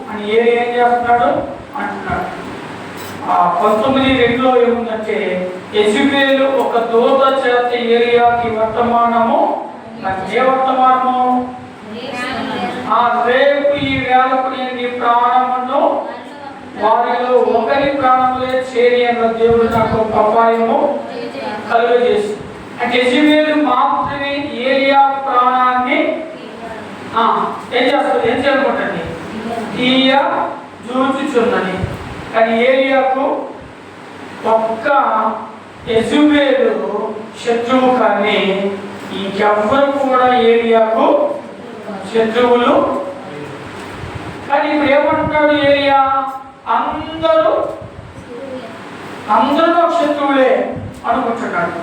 అని ఏం చేస్తున్నాడు అంటున్నాడు. 19:2 ఏముందంటే, యెజబెలు ఒక దూత చేత ఏలియాకి వర్తమానము, ఏ వర్తమానము, రేపు ఈ వేళకు నేను నీ ప్రాణమును వారిలో ఒకరి ప్రాణములే చేరి అన్న దేవుడు నాకు ఒక అపాయము కలుగజేసి, అంటే యెజబెలు మాత్రమే ఏలియా ప్రాణాన్ని ఏం చేస్తుంది, ఏం చేయాలనుకుంటుంది, తీయ చూచుచున్నది. కానీ ఏలియాకు ఒక్క యెజబెలు శత్రువు, కానీ ఇంకెవ్వరు కూడా ఏలియాకు శత్రువులు. కానీ ఇప్పుడు ఏమంటున్నాడు ఏలియా, అందరూ నాకు శత్రువులే అనుకుంటున్నాడు.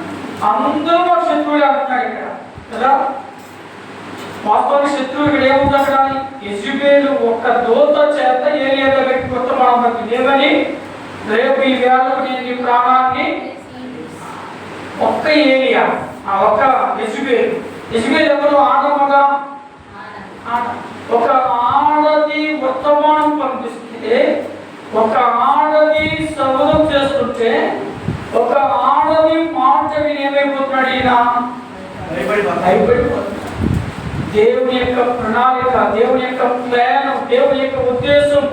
అందరూ నాకు శత్రువులే అంటున్నాడు ఇక్కడ కదా. వాస్తవానికి శత్రువు ఇక్కడ ఏముంది, అక్కడ యెజబెలు ఒక్క దూత చేత ఏలియా దగ్గరికి వర్తమానం పడుతుంది. ఏమని, రేపు ఈ వేళకు నేను నీ ప్రాణాన్ని, ఒక్క ఏలియా, ఒక్క యెజబెలు ఎవరు, ఆడమగా, ఒక ఆడది వర్తమానం పంపిస్తే, ఒక ఆడది శబదం చేస్తుంటే, ఒక ఆడది మాట విని ఏమైపోతున్నాడు ఈయన, భయపడిపోతున్నాడు. దేవుని యొక్క ప్రణాళిక, దేవుని యొక్క ప్లాన్, దేవుని యొక్క ఉద్దేశం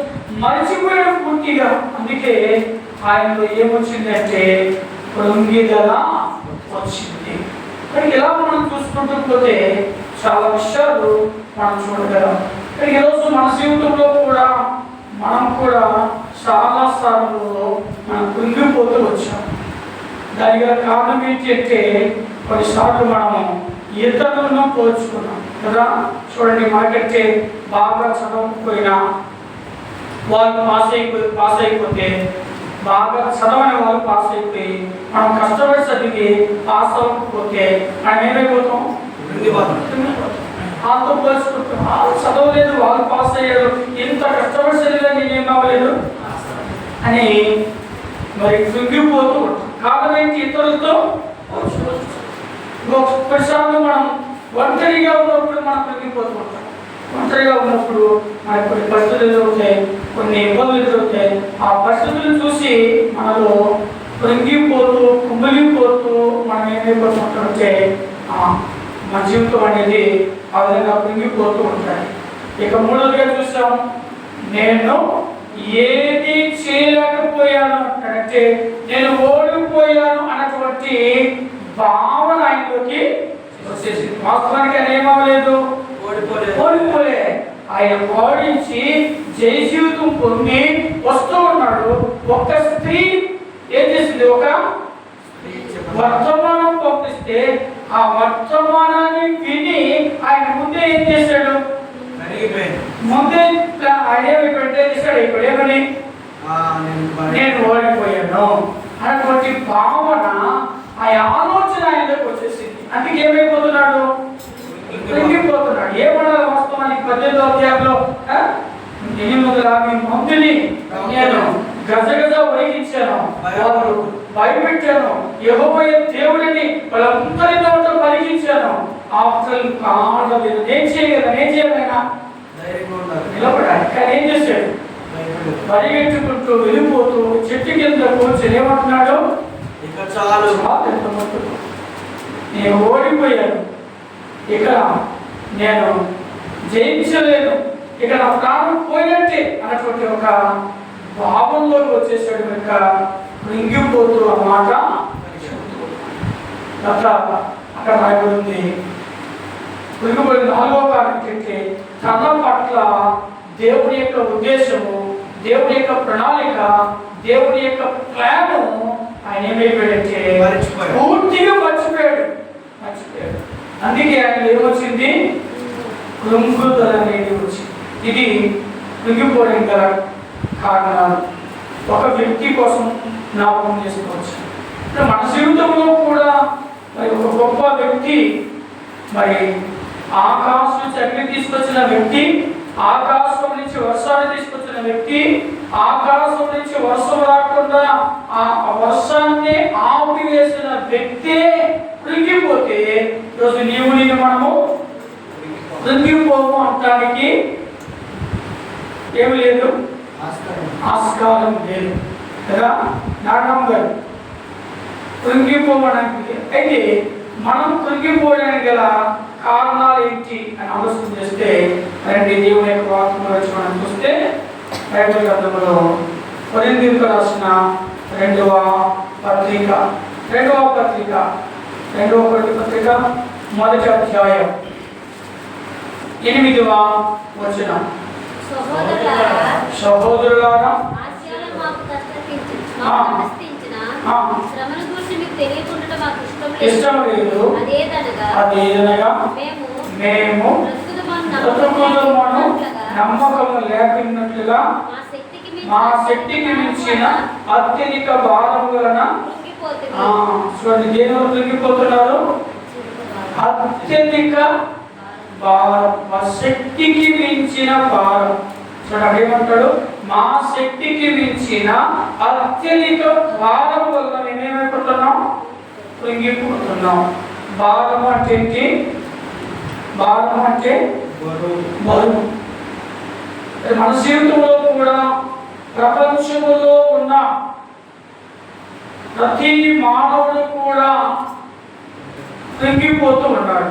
మర్చిపోయాడు పూర్తిగా. అందుకే ఆయనలో ఏమొచ్చిందంటే కృంగిదల వచ్చింది. కానీ ఇలా మనం చూసుకుంటూ పోతే చాలా విషయాలు మనం చూడగలం. కానీ ఈరోజు మన జీవితంలో కూడా మనం కూడా చాలా సార్లు మనం కృంగిపోతూ వచ్చాం. దానికి కారణం ఏంటంటే కొన్నిసార్లు మనము ఇతరులను పోల్చుకున్నాం కదా. చూడండి, మాకంటే బాగా చదవకపోయినా వాళ్ళు పాస్ అయిపోతే, బాగా చదవని వాళ్ళు పాస్ అయిపోయి, మనం కష్టపడి చదివి పాస్ అవ్వకపోతే మనం ఏమైపోతాం, వాళ్ళతో పోల్చుకుంటాం. వాళ్ళు చదవలేదు, వాళ్ళు పాస్ అయ్యారు, ఇంత కష్టపడి చదివా నేనేం అవ్వలేదు అని మరి కృంగిపోతూ ఉంటాం. కారణం ఏంటి, ఇతరులతో కొన్నిసార్లు మనం ఒంటరిగా ఉన్నప్పుడు మనం కృంగిపోతూ ఉంటాం. ఒంటరిగా ఉన్నప్పుడు మనకు కొన్ని పరిస్థితులు ఎదురవుతాయి, కొన్ని ఇబ్బందులు ఎదురవుతాయి. ఆ పరిస్థితులను చూసి మనలో కృంగిపోతూ కుమిలిపోతూ మనం ఏమైపోతుంటే మన జీవితం అనేది ఆ విధంగా కృంగిపోతూ ఉంటాయి. ఇక మూడోదిగా చూసాం, నేను ఏది చేయలేకపోయాను అంటే, నేను ఓడిపోయాను అన్నటువంటి భావన ఆయనలోకి వచ్చేసింది. వాస్తవానికి ఆయన ఏమవ్వలేదు, ఓడిపోలే. ఆయన ఓడించి జయ జీవితం పొంది వస్తూ ఉన్నాడు. ఒక స్త్రీ ఏం చేసింది, ఒక వర్తమానం పంపిస్తే ఆ వర్తమానాన్ని విని ఆయన ముందే ఏం చేశాడు, ముందే ఆయన చేశాడు. ఇప్పుడు ఏమని, నేను ఓడిపోయాను అన్నటువంటి భావన, ఆ ఆలోచన ఆయనలోకి వచ్చేసింది. అందుకే ఏమైపోతున్నాడు, కృంగిపోతున్నాడు. ఏమన్నా వాస్తవానికి 18వ అధ్యాయంలో 850 మందిని నేను గజగజ వహించాను, వాళ్ళు భయపెట్టాను, యెహోవా దేవుడిని వాళ్ళందరి నోట పలికించాను. ఆడలేదు, నేను చేయగలనా నిలబడాలి. కానీ ఏం చేశాడు, పరిగెట్టుకుంటూ వెళ్ళిపోతూ చెట్టు కింద కూర్చొని ఏమంటున్నాడు, ఇక చాలు, నేను ఓడిపోయాను, ఇక నేను జయించలేను, ఇక నా ప్రాణం పోయినట్టే అన్నటువంటి ఒక భావంలోకి వచ్చేసాడు. కనుక కృంగిపోతూ అన్నమాట. అక్కడ రాయబడింది, కృంగిపోయిన 4వ కారణం ఏంటంటే, తన పట్ల దేవుని యొక్క ఉద్దేశము, దేవుని యొక్క ప్రణాళిక, దేవుని యొక్క ప్లాన్ ఆయన ఏమైపోయాడంటే పూర్తిగా మర్చిపోయాడు. అందుకే ఆయన ఏమొచ్చింది, కృంగుదల అనేది వచ్చింది. ఇది కృంగిపోవడం గల కారణాలు ఒక వ్యక్తి కోసం జ్ఞాపకం చేసుకోవచ్చు. మన జీవితంలో కూడా మరి ఒక గొప్ప వ్యక్తి, మరి ఆకాశం చక్రి తీసుకొచ్చిన వ్యక్తి, ఆకాశం నుంచి వర్షాన్ని తీసుకొచ్చిన వ్యక్తి, ఆకాశం నుంచి వర్షం రాకుండా ఆ వర్షాన్ని ఆపివేసిన వ్యక్తే కృంగిపోతే ఈరోజు నేను మనము కృంగిపోము అనడానికి ఏమి లేదు, ఆస్కారం లేదు కదా. నాగం గారు కృంగిపోవడానికి, అయితే మనం కృంగిపోవడానికి గల కారణాలు ఏంటి అని ఆలోచన చేస్తే రెండు దేవుని యొక్క వాక్యంలో వచ్చి మనం చూస్తే బైబిల్ గ్రంథంలో కొరింథీయులకు రాసిన రెండవ పత్రిక మొదటి అధ్యాయం 8వ వచనం. సహోదరులారా ఇష్టం లేదు, అదేదనగా మేము నమ్మకము లేకున్నట్లుగా మా శక్తికి మించిన అత్యధిక భారం వలన చూడండి, దేని వల్ల కృంగిపోతున్నారు? అత్యధిక భారం, మా శక్తికి మించిన భారం. చూడండి ఏమంటాడు? మా శక్తికి మించిన అత్యధిక భారం వల్ల మేమేమైపోతున్నాం? కృంగిపోతున్నాం. భారం అంటే ఏంటి? భారం అంటే బరువు. మన జీవితంలో కూడా ప్రపంచంలో ఉన్న ప్రతి మానవుడు కూడా కృంగిపోతూ ఉన్నాడు.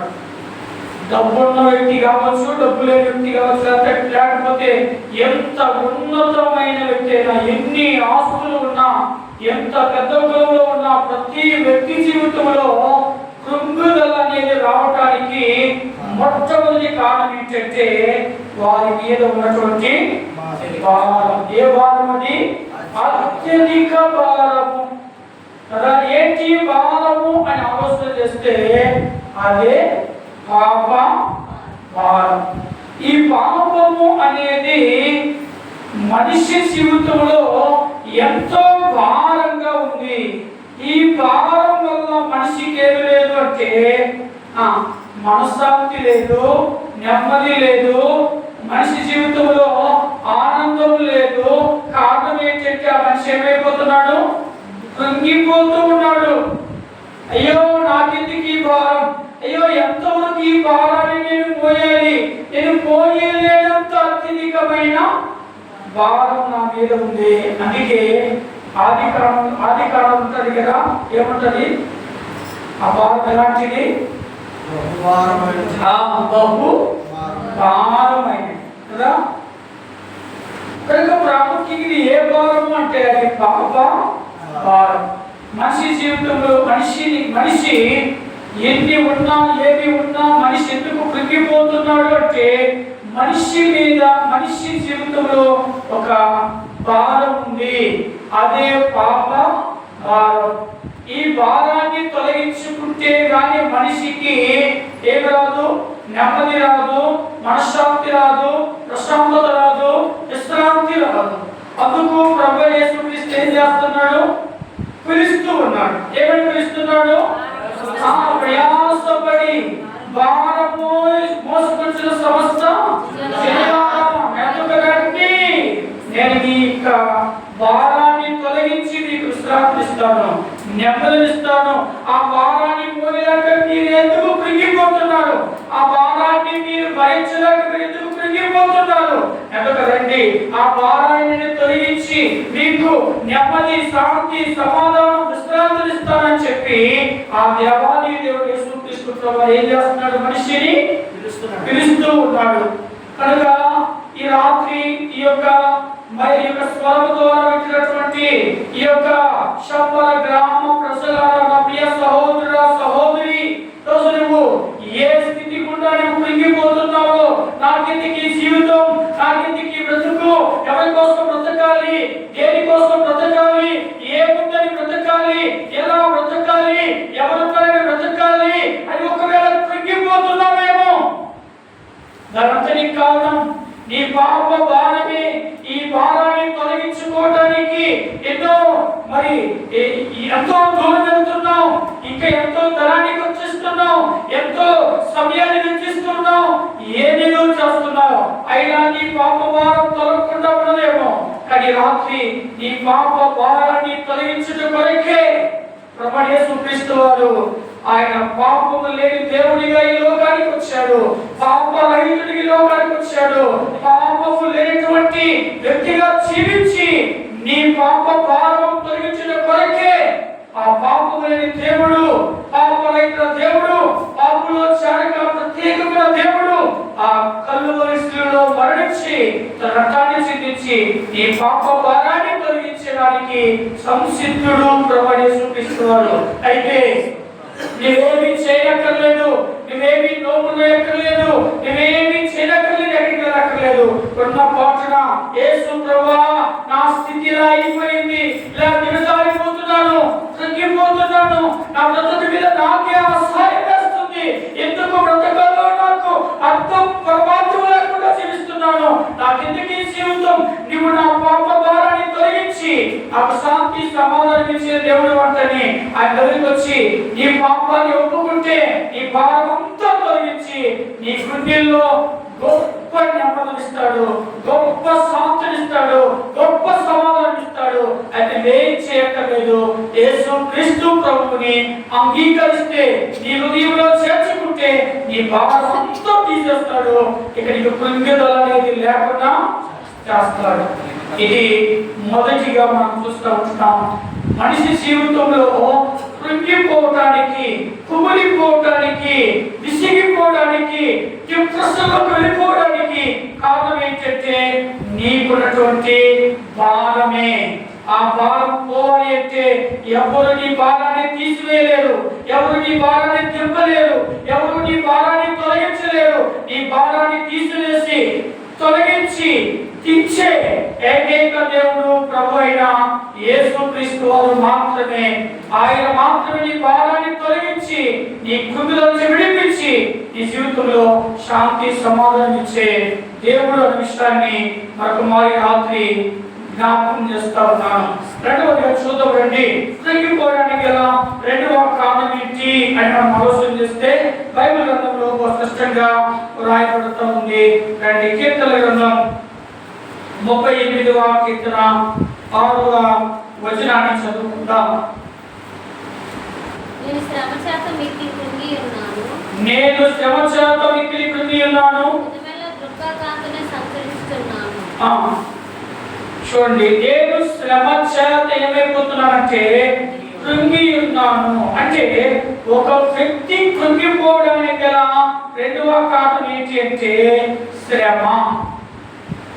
డబ్బున్న వ్యక్తి కావచ్చు, డబ్బు లేని వ్యక్తి కావచ్చు, లేకపోతే ఎంత ఉన్నతమైన వ్యక్తి అయినా, ఎన్ని ఆస్తులు ఉన్నా, ఎంత పెద్ద కులంలో ఉన్నా, ప్రతి వ్యక్తి జీవితంలో కృంగుదల అనేది రావడానికి మొట్టమొదటి కారణం ఏంటంటే వారి మీద ఉన్నటువంటి భారం. ఏ భారం? అది అత్యధిక భారము కదా. ఏంటి భారము అని ఆలోచన చేస్తే అదే పాప భారం. ఈ పాపము అనేది మనిషి జీవితంలో ఎంతో భారంగా ఉంది. ఈ భారం వల్ల మనిషికి ఏమి లేదు అంటే మనశ్శాంతి లేదు, నెమ్మది లేదు, మనిషి జీవితంలో ఆనందం లేదు. కారణం ఏంటంటే ఆ మనిషి ఏమైపోతున్నాడు? కృంగిపోతూ ఉన్నాడు. అయ్యో నాకెందుకు ఈ భారం, అయ్యో ఎంతవరకు ఈ భారాన్ని నేను మోయాలి, నేను మోయలేనంత అత్యధికమైన భారం నా మీద ఉంది. అందుకే ఆది కాలం ఉంటుంది కదా, ఏముంటది ఆ భారం? ఎలాంటిది? బహు భారమైనది కదా. కనుక ప్రాముఖ్యంగా ఏ భారం అంటే అది పాప భారం. మనిషి జీవితంలో మనిషి ఎన్ని ఉన్నా ఏమి ఉన్నా మనిషి ఎందుకు కృంగిపోతున్నాడు అంటే మనిషి జీవితంలో ఒక భారం ఉంది, అదే పాప భారం. ఈ భారాన్ని తొలగించుకుంటే గాని మనిషికి ఏమి రాదు? నెమ్మది రాదు, మనశ్శాంతి రాదు, ప్రశాంతత రాదు, విశ్రాంతి రాదు. అందుకు ప్రభువు యేసుక్రీస్తు ఏం చేస్తున్నాడు? పిలుస్తూ ఉన్నాడు. ఏమని పిలుస్తున్నాడు? ప్రయాసపడి భారము మోసుకొచ్చిన సమస్త జనులారా, నేను మీ భారాన్ని తొలగించి మీకు విశ్రాంతి ఇస్తాను, నెమ్మదినిస్తాను. ఆ భారాన్ని మోయలేక మీరు ఎందుకు కృంగిపోతున్నారు? ఆ భారాన్ని మీరు భరించలేక మీరు ఎందుకు కృంగిపోతున్నారు? ఎందుకు రండి, ఆ భారాన్ని తొలగించి మీకు నెమ్మది, శాంతి, సమాధానం, విశ్రాంతిని ఇస్తానని చెప్పి ఆ దేవాది దేవుడు యేసుక్రీస్తు ప్రభువు ఏం చేస్తున్నాడు? మనిషిని పిలుస్తూ ఉన్నాడు. కనుక ఈ రాత్రి ఈ యొక్క స్వరం ద్వారా వచ్చినటువంటి ఈ యొక్క శంబర గ్రామ ప్రజలారా, నా ప్రియ సహోదరుడా, సహోదరి, రోజు నువ్వు ఏ స్థితి గుండా నువ్వు కృంగిపోతున్నావో, నాకెందుకు ఈ జీవితం, నాకెందుకు ఈ బ్రతుకు, ఎవరి కోసం బ్రతకాలి, దేని కోసం బ్రతకాలి, ఏ ముందని బ్రతకాలి, ఎలా బ్రతకాలి, ఎవరిపై బ్రతకాలి అని ఒకవేళ కృంగిపోతున్నావేమో, దానంతటికి కారణం నీ పాప భారమే. ఈ భారాన్ని తొలగించుకోవడానికి ఎంతో దూరం వెళ్తున్నావు, ఇంకా ఎంతో ధనానికి ఈ రాత్రి ఈ పాప భారాన్ని తొలగించుట కొరకే ప్రభువైన యేసుక్రీస్తు వారు ఆయన పాపము లేని దేవుడిగా ఈ లోకానికి వచ్చాడు. పాపరహితుడిగా ఈ లోకానికి వచ్చాడు. పాపము లేనటువంటి వ్యక్తిగా జీవించి నీ పాప భారం తొలగించుట కొరకే ఆ పాపము లేని దేవుడు, పాపరహిత దేవుడు, పాపులో చాడక ప్రత్యేకమైన దేవుడు ఆ కల్వరి శిలువలో మరణించి తన రక్తాన్ని చిందించి ఈ పాప భారాన్ని తొలగించడానికి సంసిద్ధుడు ప్రభువైన యేసుక్రీస్తు వారు. అయితే నువ్వేమీ చేయక్కర్లేదు, నువ్వేమీ నోములు వేయక్కర్లేదు, నువ్వేమీ చేయక్కర్లేదు, ఎక్కడికి వెళ్ళక్కర్లేదు. కొన్న పాటున యేసు ప్రభువా నా స్థితి ఇలా అయిపోయింది, ఇలా దిగజారిపోతున్నాను, తగ్గిపోతున్నాను, నా బ్రతుకు మీద నాకే అసహాయం వేస్తుంది, ఎందుకు బ్రతకాలో నాకు అర్థం పరమార్థం లేకుండా జీవిస్తున్నాను, నాకెందుకు ఈ జీవితం? నువ్వు నా పాప భారాన్ని తొలగించి నాకు శాంతి సమాధానం ఇచ్చే దేవుడు అంటని ఆయన దగ్గరికి వచ్చి నీ పాపాన్ని ఒప్పుకుంటే నీ భారం అంతా తొలగించి నీ గుండెల్లో గొప్ప నెమ్మదిస్తాడు, గొప్ప శాంతినిస్తాడు, గొప్ప సమాధానం ఇస్తాడు. అయితే ఏం చేయక్కర్లేదు, యేసుక్రీస్తు ప్రభువుని అంగీకరిస్తే నీ హృదయంలో చేర్చుకుంటే నీ భారం అంతా తీసేస్తాడు. ఇక నీకు కృంగిదల అనేది లేకుండా చేస్తాడు. ఇది మొదటిగా మనం చూస్తూ ఉంటున్నాం. మనిషి జీవితంలో కృంగిపోవటానికి, కుమిలిపోవటానికి, విసిగిపోవడానికి, డిప్రెషన్లోకి వెళ్ళిపోవడానికి కారణం ఏంటంటే నీకున్నటువంటి భారమే. ఆ భారం పోవాలి అంటే ఎవరు నీ భారాన్ని తీసివేయలేరు, ఎవరు నీ భారాన్ని దింపలేరు, ఎవరు నీ భారాన్ని తొలగించలేరు. నీ భారాన్ని తీసివేసి తొలగించి తీర్చే ఏకైక దేవుడు ప్రభు అయిన యేసుక్రీస్తు వారు మాత్రమే. ఆయన మాత్రమే నీ భారాన్ని తొలగించి నీ కృంగిలో నుంచి విడిపించి నీ జీవితంలో శాంతి సమాధానం ఇచ్చే దేవుడు అనే విషయాన్ని మరొక మారి రాత్రి జ్ఞాపకం చేస్తా ఉన్నాను. రెండవదిగా చూద్దాం రండి. కృంగిపోవడానికి గల రెండవ కారణం ఏంటి అని మనం ఆలోచన చేస్తే బైబిల్ గ్రంథంలో స్పష్టంగా రాయబడుతూ ఉంది. రండి, కీర్తనల గ్రంథం 38వ కీర్తన 6వ వచనాన్ని చదువుకుందాం. నేను శ్రమ చేత మిక్కిలి కృంగి ఉన్నాను, నేను శ్రమ చేత మిక్కిలి కృంగి ఉన్నాను, ఉదయవేళ దుఃఖకాంతనే సంచరిస్తున్నాను. చూడండి, నేను శ్రమ చేత ఏమైపోతున్నానంటే కృంగి ఉన్నాను. అంటే ఒక వ్యక్తి కృంగిపోవడానికి గల రెండవ కారణం ఏంటి అంటే శ్రమ.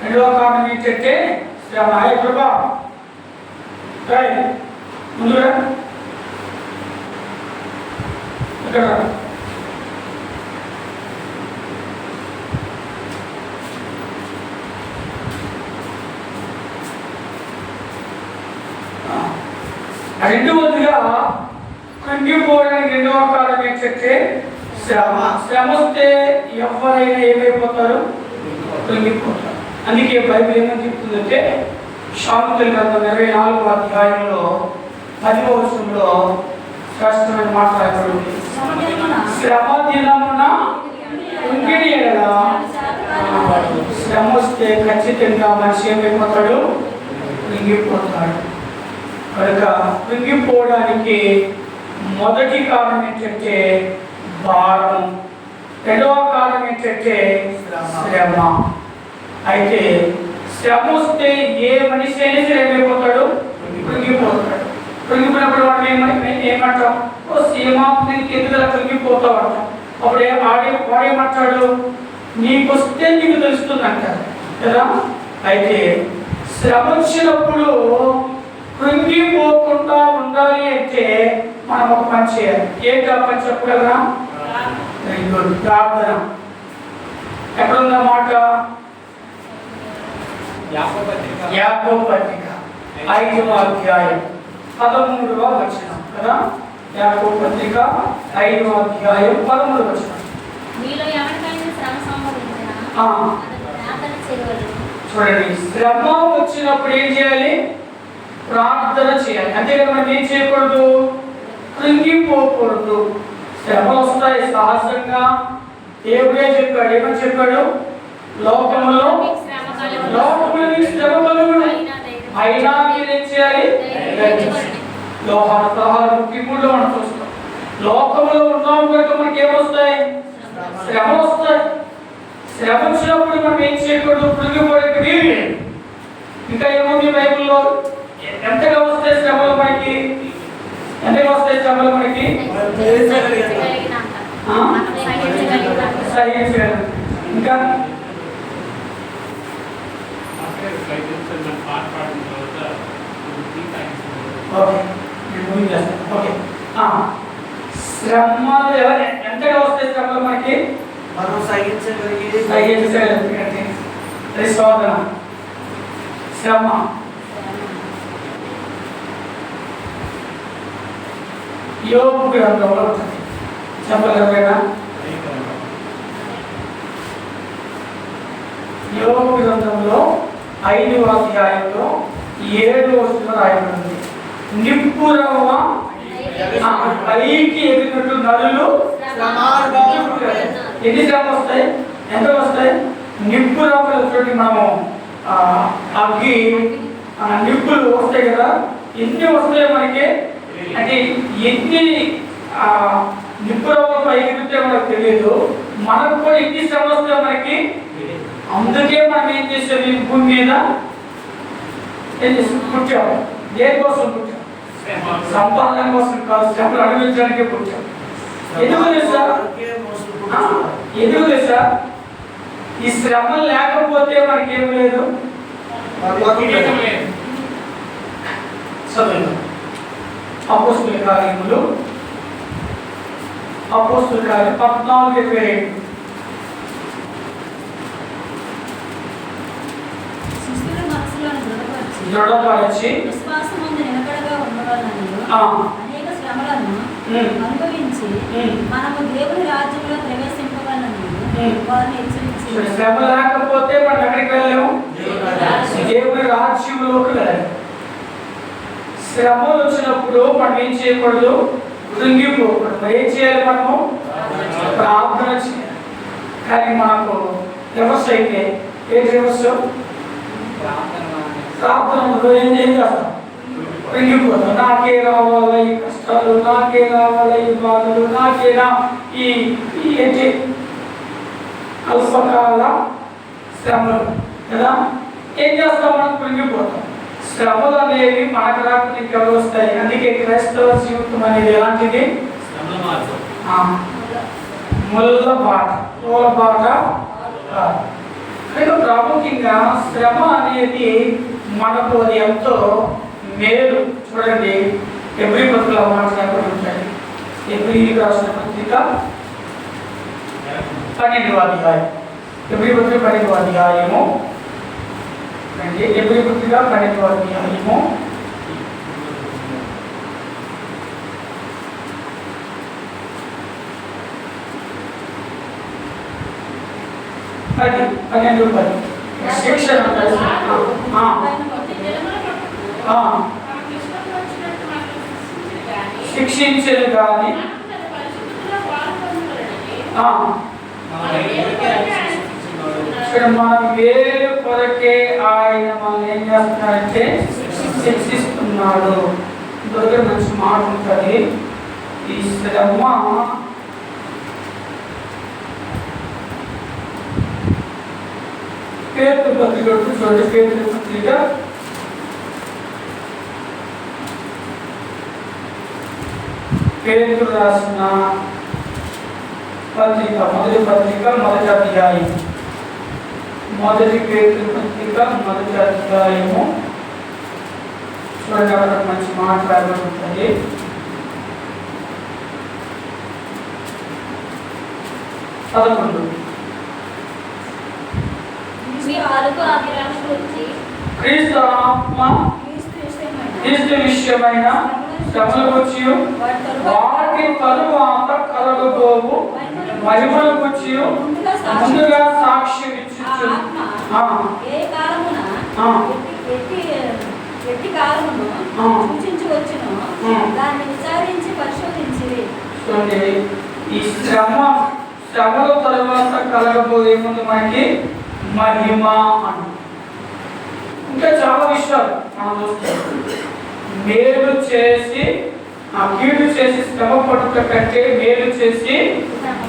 రెండవ కారణం ఏంటంటే శ్రమ. హే ప్రభా ముందుగా ఇక్కడ రెండవదిగా కృంగిపోవడానికి రెండవ కారణం ఏంటంటే శ్రమ. శ్రమ వస్తే ఎవరైనా ఏమైపోతారు? కృంగిపోతారు. అందుకే బైబిల్ ఏమని చెప్తుందంటే సామెతల గ్రంథం 24వ అధ్యాయంలో 10వ వచనంలో శ్రేష్టమైన మాట రాయబడింది. శ్రమ దినమున కృంగిని ఎడల, శ్రమ వస్తే ఖచ్చితంగా మనిషి ఏమైపోతాడు? కృంగిపోతాడు. కనుక కృంగిపోవడానికి మొదటి కారణం ఏంటంటే భారం, రెండవ కారణం ఏంటంటే శ్రమ. అయితే శ్రమ వస్తే ఏ మనిషి అయినా సరే ఏమైపోతాడు? కృంగిపోతాడు. కృంగిపోయినప్పుడు వాడు ఏమంటాం? ఓ సీమా దీనికి ఎందుకు కృంగిపోతావు అంటాం. అప్పుడు వాడేమంటాడు? నీకు వస్తే నీకు తెలుస్తుంది అంటారు కదా. అయితే శ్రమ వచ్చినప్పుడు కృంగిపోకుండా ఉండాలి అంటే మనం ఒక పని చేయాలి. ఏంటి ఆ పని చెప్పగలరా? ప్రార్థన. ఎక్కడుందన్నమాట? యాకోబు పత్రిక 5వ అధ్యాయం 13వ వచనం కదా. యాకోబు పత్రిక 5వ అధ్యాయం 13వ వచనం. మీలో ఎవరికైనా శ్రమ సంభవించినా ప్రార్థన చేయవలెను. చూడండి, శ్రమ వచ్చినప్పుడు ఏం చేయాలి? ప్రార్థన చేయాలి. అంతేకాదు మనం ఏం చేయకూడదు? కృంగిపోకూడదు. శ్రమలు వస్తాయి సహజంగా. దేవుడే చెప్పాడు. ఏమని చెప్పాడు? లోకములో శ్రమ కలుగును, అయినా మీరేం చేయాలి? వ్యవహార 13:3 మనం చూస్తాం. లోకంలో ఉన్నాం కనుక మనకి ఏమొస్తాయి? శ్రమ వస్తాయి. శ్రమ వచ్చినప్పుడు మనం ఏం చేయకూడదు? కృంగిపోయేది వీలు లేదు. ఇంకా ఏముంది బైబిల్లో? ఎంతగా వస్తాయి శ్రమలు మనకి? ఎంతగా వస్తాయి శ్రమలు మనకి? సహించగలం. ఇంకా శ్రమలు ఎంతగా వస్తాయి శ్రమలు మనకి? మనం సహించగలిగే శోధన, శ్రమ. యోబు గ్రంథంలో ఉంటుంది. చెప్పగలరా? యోబు గ్రంథంలో 5వ అధ్యాయంలో 7వ వచనం రాయబడింది. నిప్పురవ్వ పైకి ఎగిరినట్టు నరులు ఎన్ని శ్రమ వస్తాయి? ఎంత వస్తాయి? నిప్పురవ్వలు చూడండి, మనము అగ్గి నిప్పులు వస్తాయి కదా, ఎన్ని వస్తాయి మనకి? అంటే ఎన్ని నిప్పురవ్వలు పైకి ఎగిరితే మనకు తెలియదు. మనకు కూడా ఎన్ని శ్రమ వస్తాయి మనకి? అందుకే మనం ఏం చేసాం? ఈ భూమి మీద ఏం చేసాం? పుట్టాము. దేనికోసం పుట్టాం? సంపాదన కోసం కాదు, శ్రమలు అనుభవించడానికే పుట్టాం. ఎందుకు తెలుసా? ఈ శ్రమ లేకపోతే మనకేం లేదు. అపోస్తుల కార్యములు 14:27. దృఢపరచి విశ్వాసమందు నిలకడగా ఉండవాలని అనేక శ్రమలను అనుభవించి మనము దేవుని రాజ్యంలో ప్రవేశింపవాలని వారిని హెచ్చరించారు. శ్రమ లేకపోతే మనం ఎక్కడికి వెళ్ళాము? దేవుని రాజ్యంలోకి వెళ్ళాలి. శ్రమలు వచ్చినప్పుడు మనం ఏం చేయకూడదు? కృంగిపోకూడదు. ఏం చేయాలి? మనము ప్రార్థన చేయాలి. కానీ మనకు రివర్స్ అయితే ఏంటి రివర్స్? ప్రార్థనలో ఏం చేస్తాం? కృంగిపోతాం. నాకే రావాలా ఈ కష్టాలు, నాకే రావాలా ఈ బాధలు, నాకేనా ఈ ఏంటి అల్పకాల శ్రమలు కదా. ఏం చేస్తాం? మనం కృంగిపోతాం. శ్రమలు అనేవి మనకు రాకుండా ఇంకెవరు వస్తాయి. అందుకే క్రైస్తవ జీవితం అనేది ఎలాంటిది? ముళ్ళ బాట, పూల బాట కాదు. కనుక ప్రాముఖ్యంగా శ్రమ అనేది మనకు అది ఎంతో మేలు. చూడండి, ఎబ్రీ పత్రికలో మాట్లాడబడి ఉంటాయి. ఎబ్రీ రాసిన పత్రిక 12వ అధ్యాయం. ఎబ్రీ పత్రిక 12వ అధ్యాయము. ఎబ్రీ పత్రిక 12వ అధ్యాయము 12 శిక్షణ శిక్షించదు కానీ మన వేరు కొరకే ఆయన మనం ఏం చేస్తున్నాడంటే శిక్షిస్తున్నాడు. దగ్గర మంచి మాట ఉంటుంది. ఈ శ్రమ పేతృ పత్రిక చూడండి. పేతృ పత్రిక పేతురు రాసిన పత్రిక మొదటి అధ్యాయం. మొదటి పేతురు పత్రిక మొదటి అధ్యాయము చూడండి. అక్కడ మంచి మాట రాయబడి ఉంటుంది. క్రీస్తు ఆత్మ క్రీస్తు విషయమైన శ్రమల గురించి వాటి తరువాత కలగబోవు మహిమల గురించి ముందుగా సాక్ష్యం ఇచ్చు. చూడండి, ఈ శ్రమల తరువాత కలగబోయే ముందు మనకి మహిమ అని ఇంకా చాలా విషయాలు మనం చూస్తాం. మేలు చేసి కీడు చేసి శ్రమ పడుట కంటే మేలు చేసి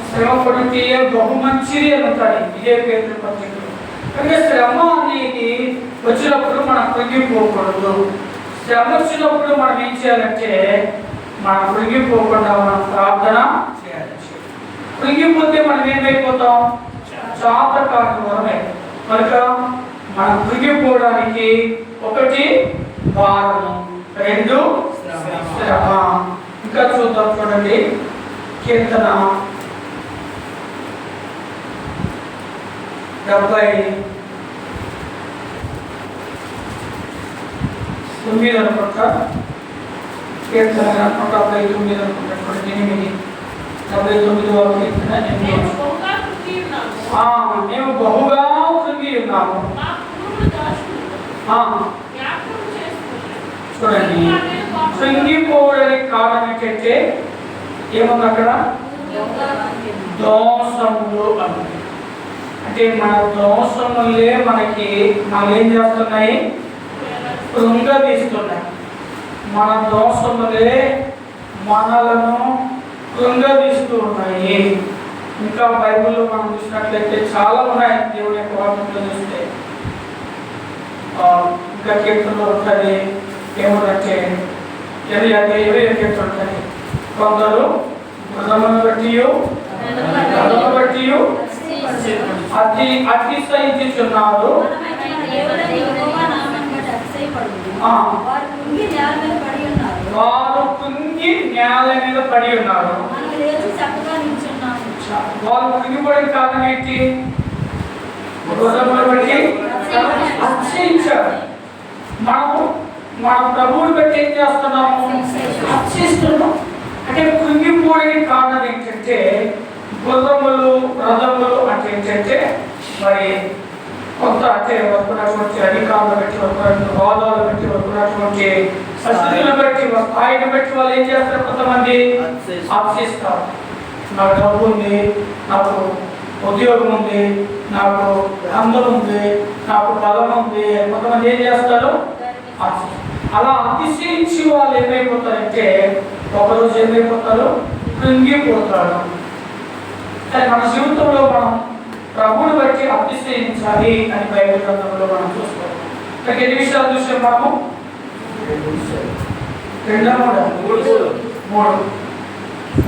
శ్రమ పడుటే బహు మంచిది అని ఉంటాడు ఇదే పేరు పత్రికలో. అంటే శ్రమ అనేది వచ్చినప్పుడు మనం కృంగిపోకూడదు. శ్రమ వచ్చినప్పుడు మనం ఏం చేయాలంటే మనం కృంగిపోకుండా మనం ప్రార్థన చేయాలి. కృంగిపోతే మనం ఏమైపోతాం? చాతకాని వరమే. కనుక మనం కృంగిపోవడానికి ఒకటి భారము, రెండు శ్రమ. ఇంకా చూద్దాం చూడండి, కీర్తన 79 అనుకుంటా. కీర్తన 179 అనుకుంటా. 79వ కీర్తన 8. మేము బహుగా కృంగి ఉన్నాము. చూడండి, కృంగిపోవడానికి కారణం ఏంటంటే ఏముంది అక్కడ? దోషములు అని. అంటే మన దోషములే మనకి మనం ఏం చేస్తున్నాయి? కృంగదీస్తున్నాయి. మన దోషములే మనలను కృంగదీస్తూ ఉన్నాయి. ఇంకా బైబిల్లో మనం చూసినట్లయితే చాలా ఉన్నాయి. దేవుని యొక్క వాక్యంలో చూస్తే ఇంకా కీర్తనలో ఉంటుంది. ఏముందంటే 20 కీర్తన ఉంటుంది. కొందరు మృగమును బట్టి అతిశయించుచున్నారు. వారు కుంగి నేల మీద పడి ఉన్నారు. వారు కృంగిపోవడానికి కారణం ఏంటి? మృగమును బట్టి అతిశయించారు. మన ప్రభువుని బట్టి ఏం చేస్తున్నాము? అర్చిస్తున్నాం. అంటే కృంగిపోయే కారణం ఏంటంటే గుర్రములు, రథములు అంటే ఏంటంటే మరి కొంత అంటే వస్తున్నటువంటి అధికారులు బట్టి, వస్తున్నటువంటి హోదాలు బట్టి, వస్తున్నటువంటి పరిస్థితులను బట్టి, స్థాయిని బట్టి వాళ్ళు ఏం చేస్తారు? కొంతమంది అర్చిస్తారు. నాకు డబ్బు ఉంది, నాకు ఉద్యోగం ఉంది, నాకు అందం ఉంది, నాకు బలం ఉంది. కొంతమంది ఏం చేస్తారు? అలా అతిశయించి వాళ్ళు ఏమైపోతారంటే ఒకరోజు ఏమైపోతారు? కృంగిపోతారు. కానీ మన జీవితంలో మనం ప్రభువుని బట్టి అతిశయించాలి అని బైబిల్ గ్రంథంలో మనం చూస్తాం. ఇంకా ఎన్ని విషయాలు చూసాం మనము? 2 3.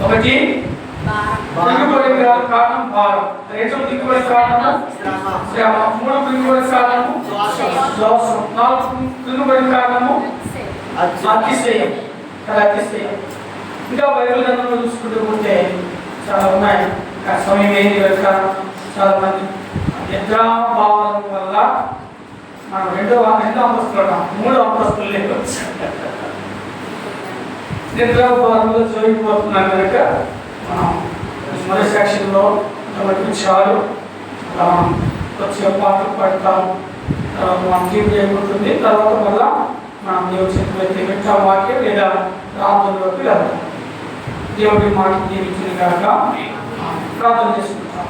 ఒకటి కృంగిపోయే కారణం భారం, 2 కృంగిపోయే కారణం శ్రమ, 3 కృంగిపోయే కారణము దోషం, 4 కృంగిపోయే కారణము అతిశయం. ఇంకా బైబిల్ గ్రంథంలో చూసుకుంటూ పోతే చాలా ఉన్నాయి. సమయం ఏంటి కనుక చాలా మంది నిద్రాభావం వల్ల మనం 2వ అంతస్తులు ఉన్నాం, 3వ అంతస్తులు లేదు. నిద్రాభావంలో జోగిపోతున్నాం కనుక మనం మొదటి సెక్షన్లో చాలు వచ్చే పాటలు పడతాం. తర్వాత మనం టీవీ అయిపోతుంది. తర్వాత మళ్ళా మనం దేవుడి చేతులైతే వింటాం వాక్యం లేదా ప్రార్థనలోకి వెళ్తాం. దేవుడి మాట దీవించిన కాక ప్రార్థన చేసుకుంటాం.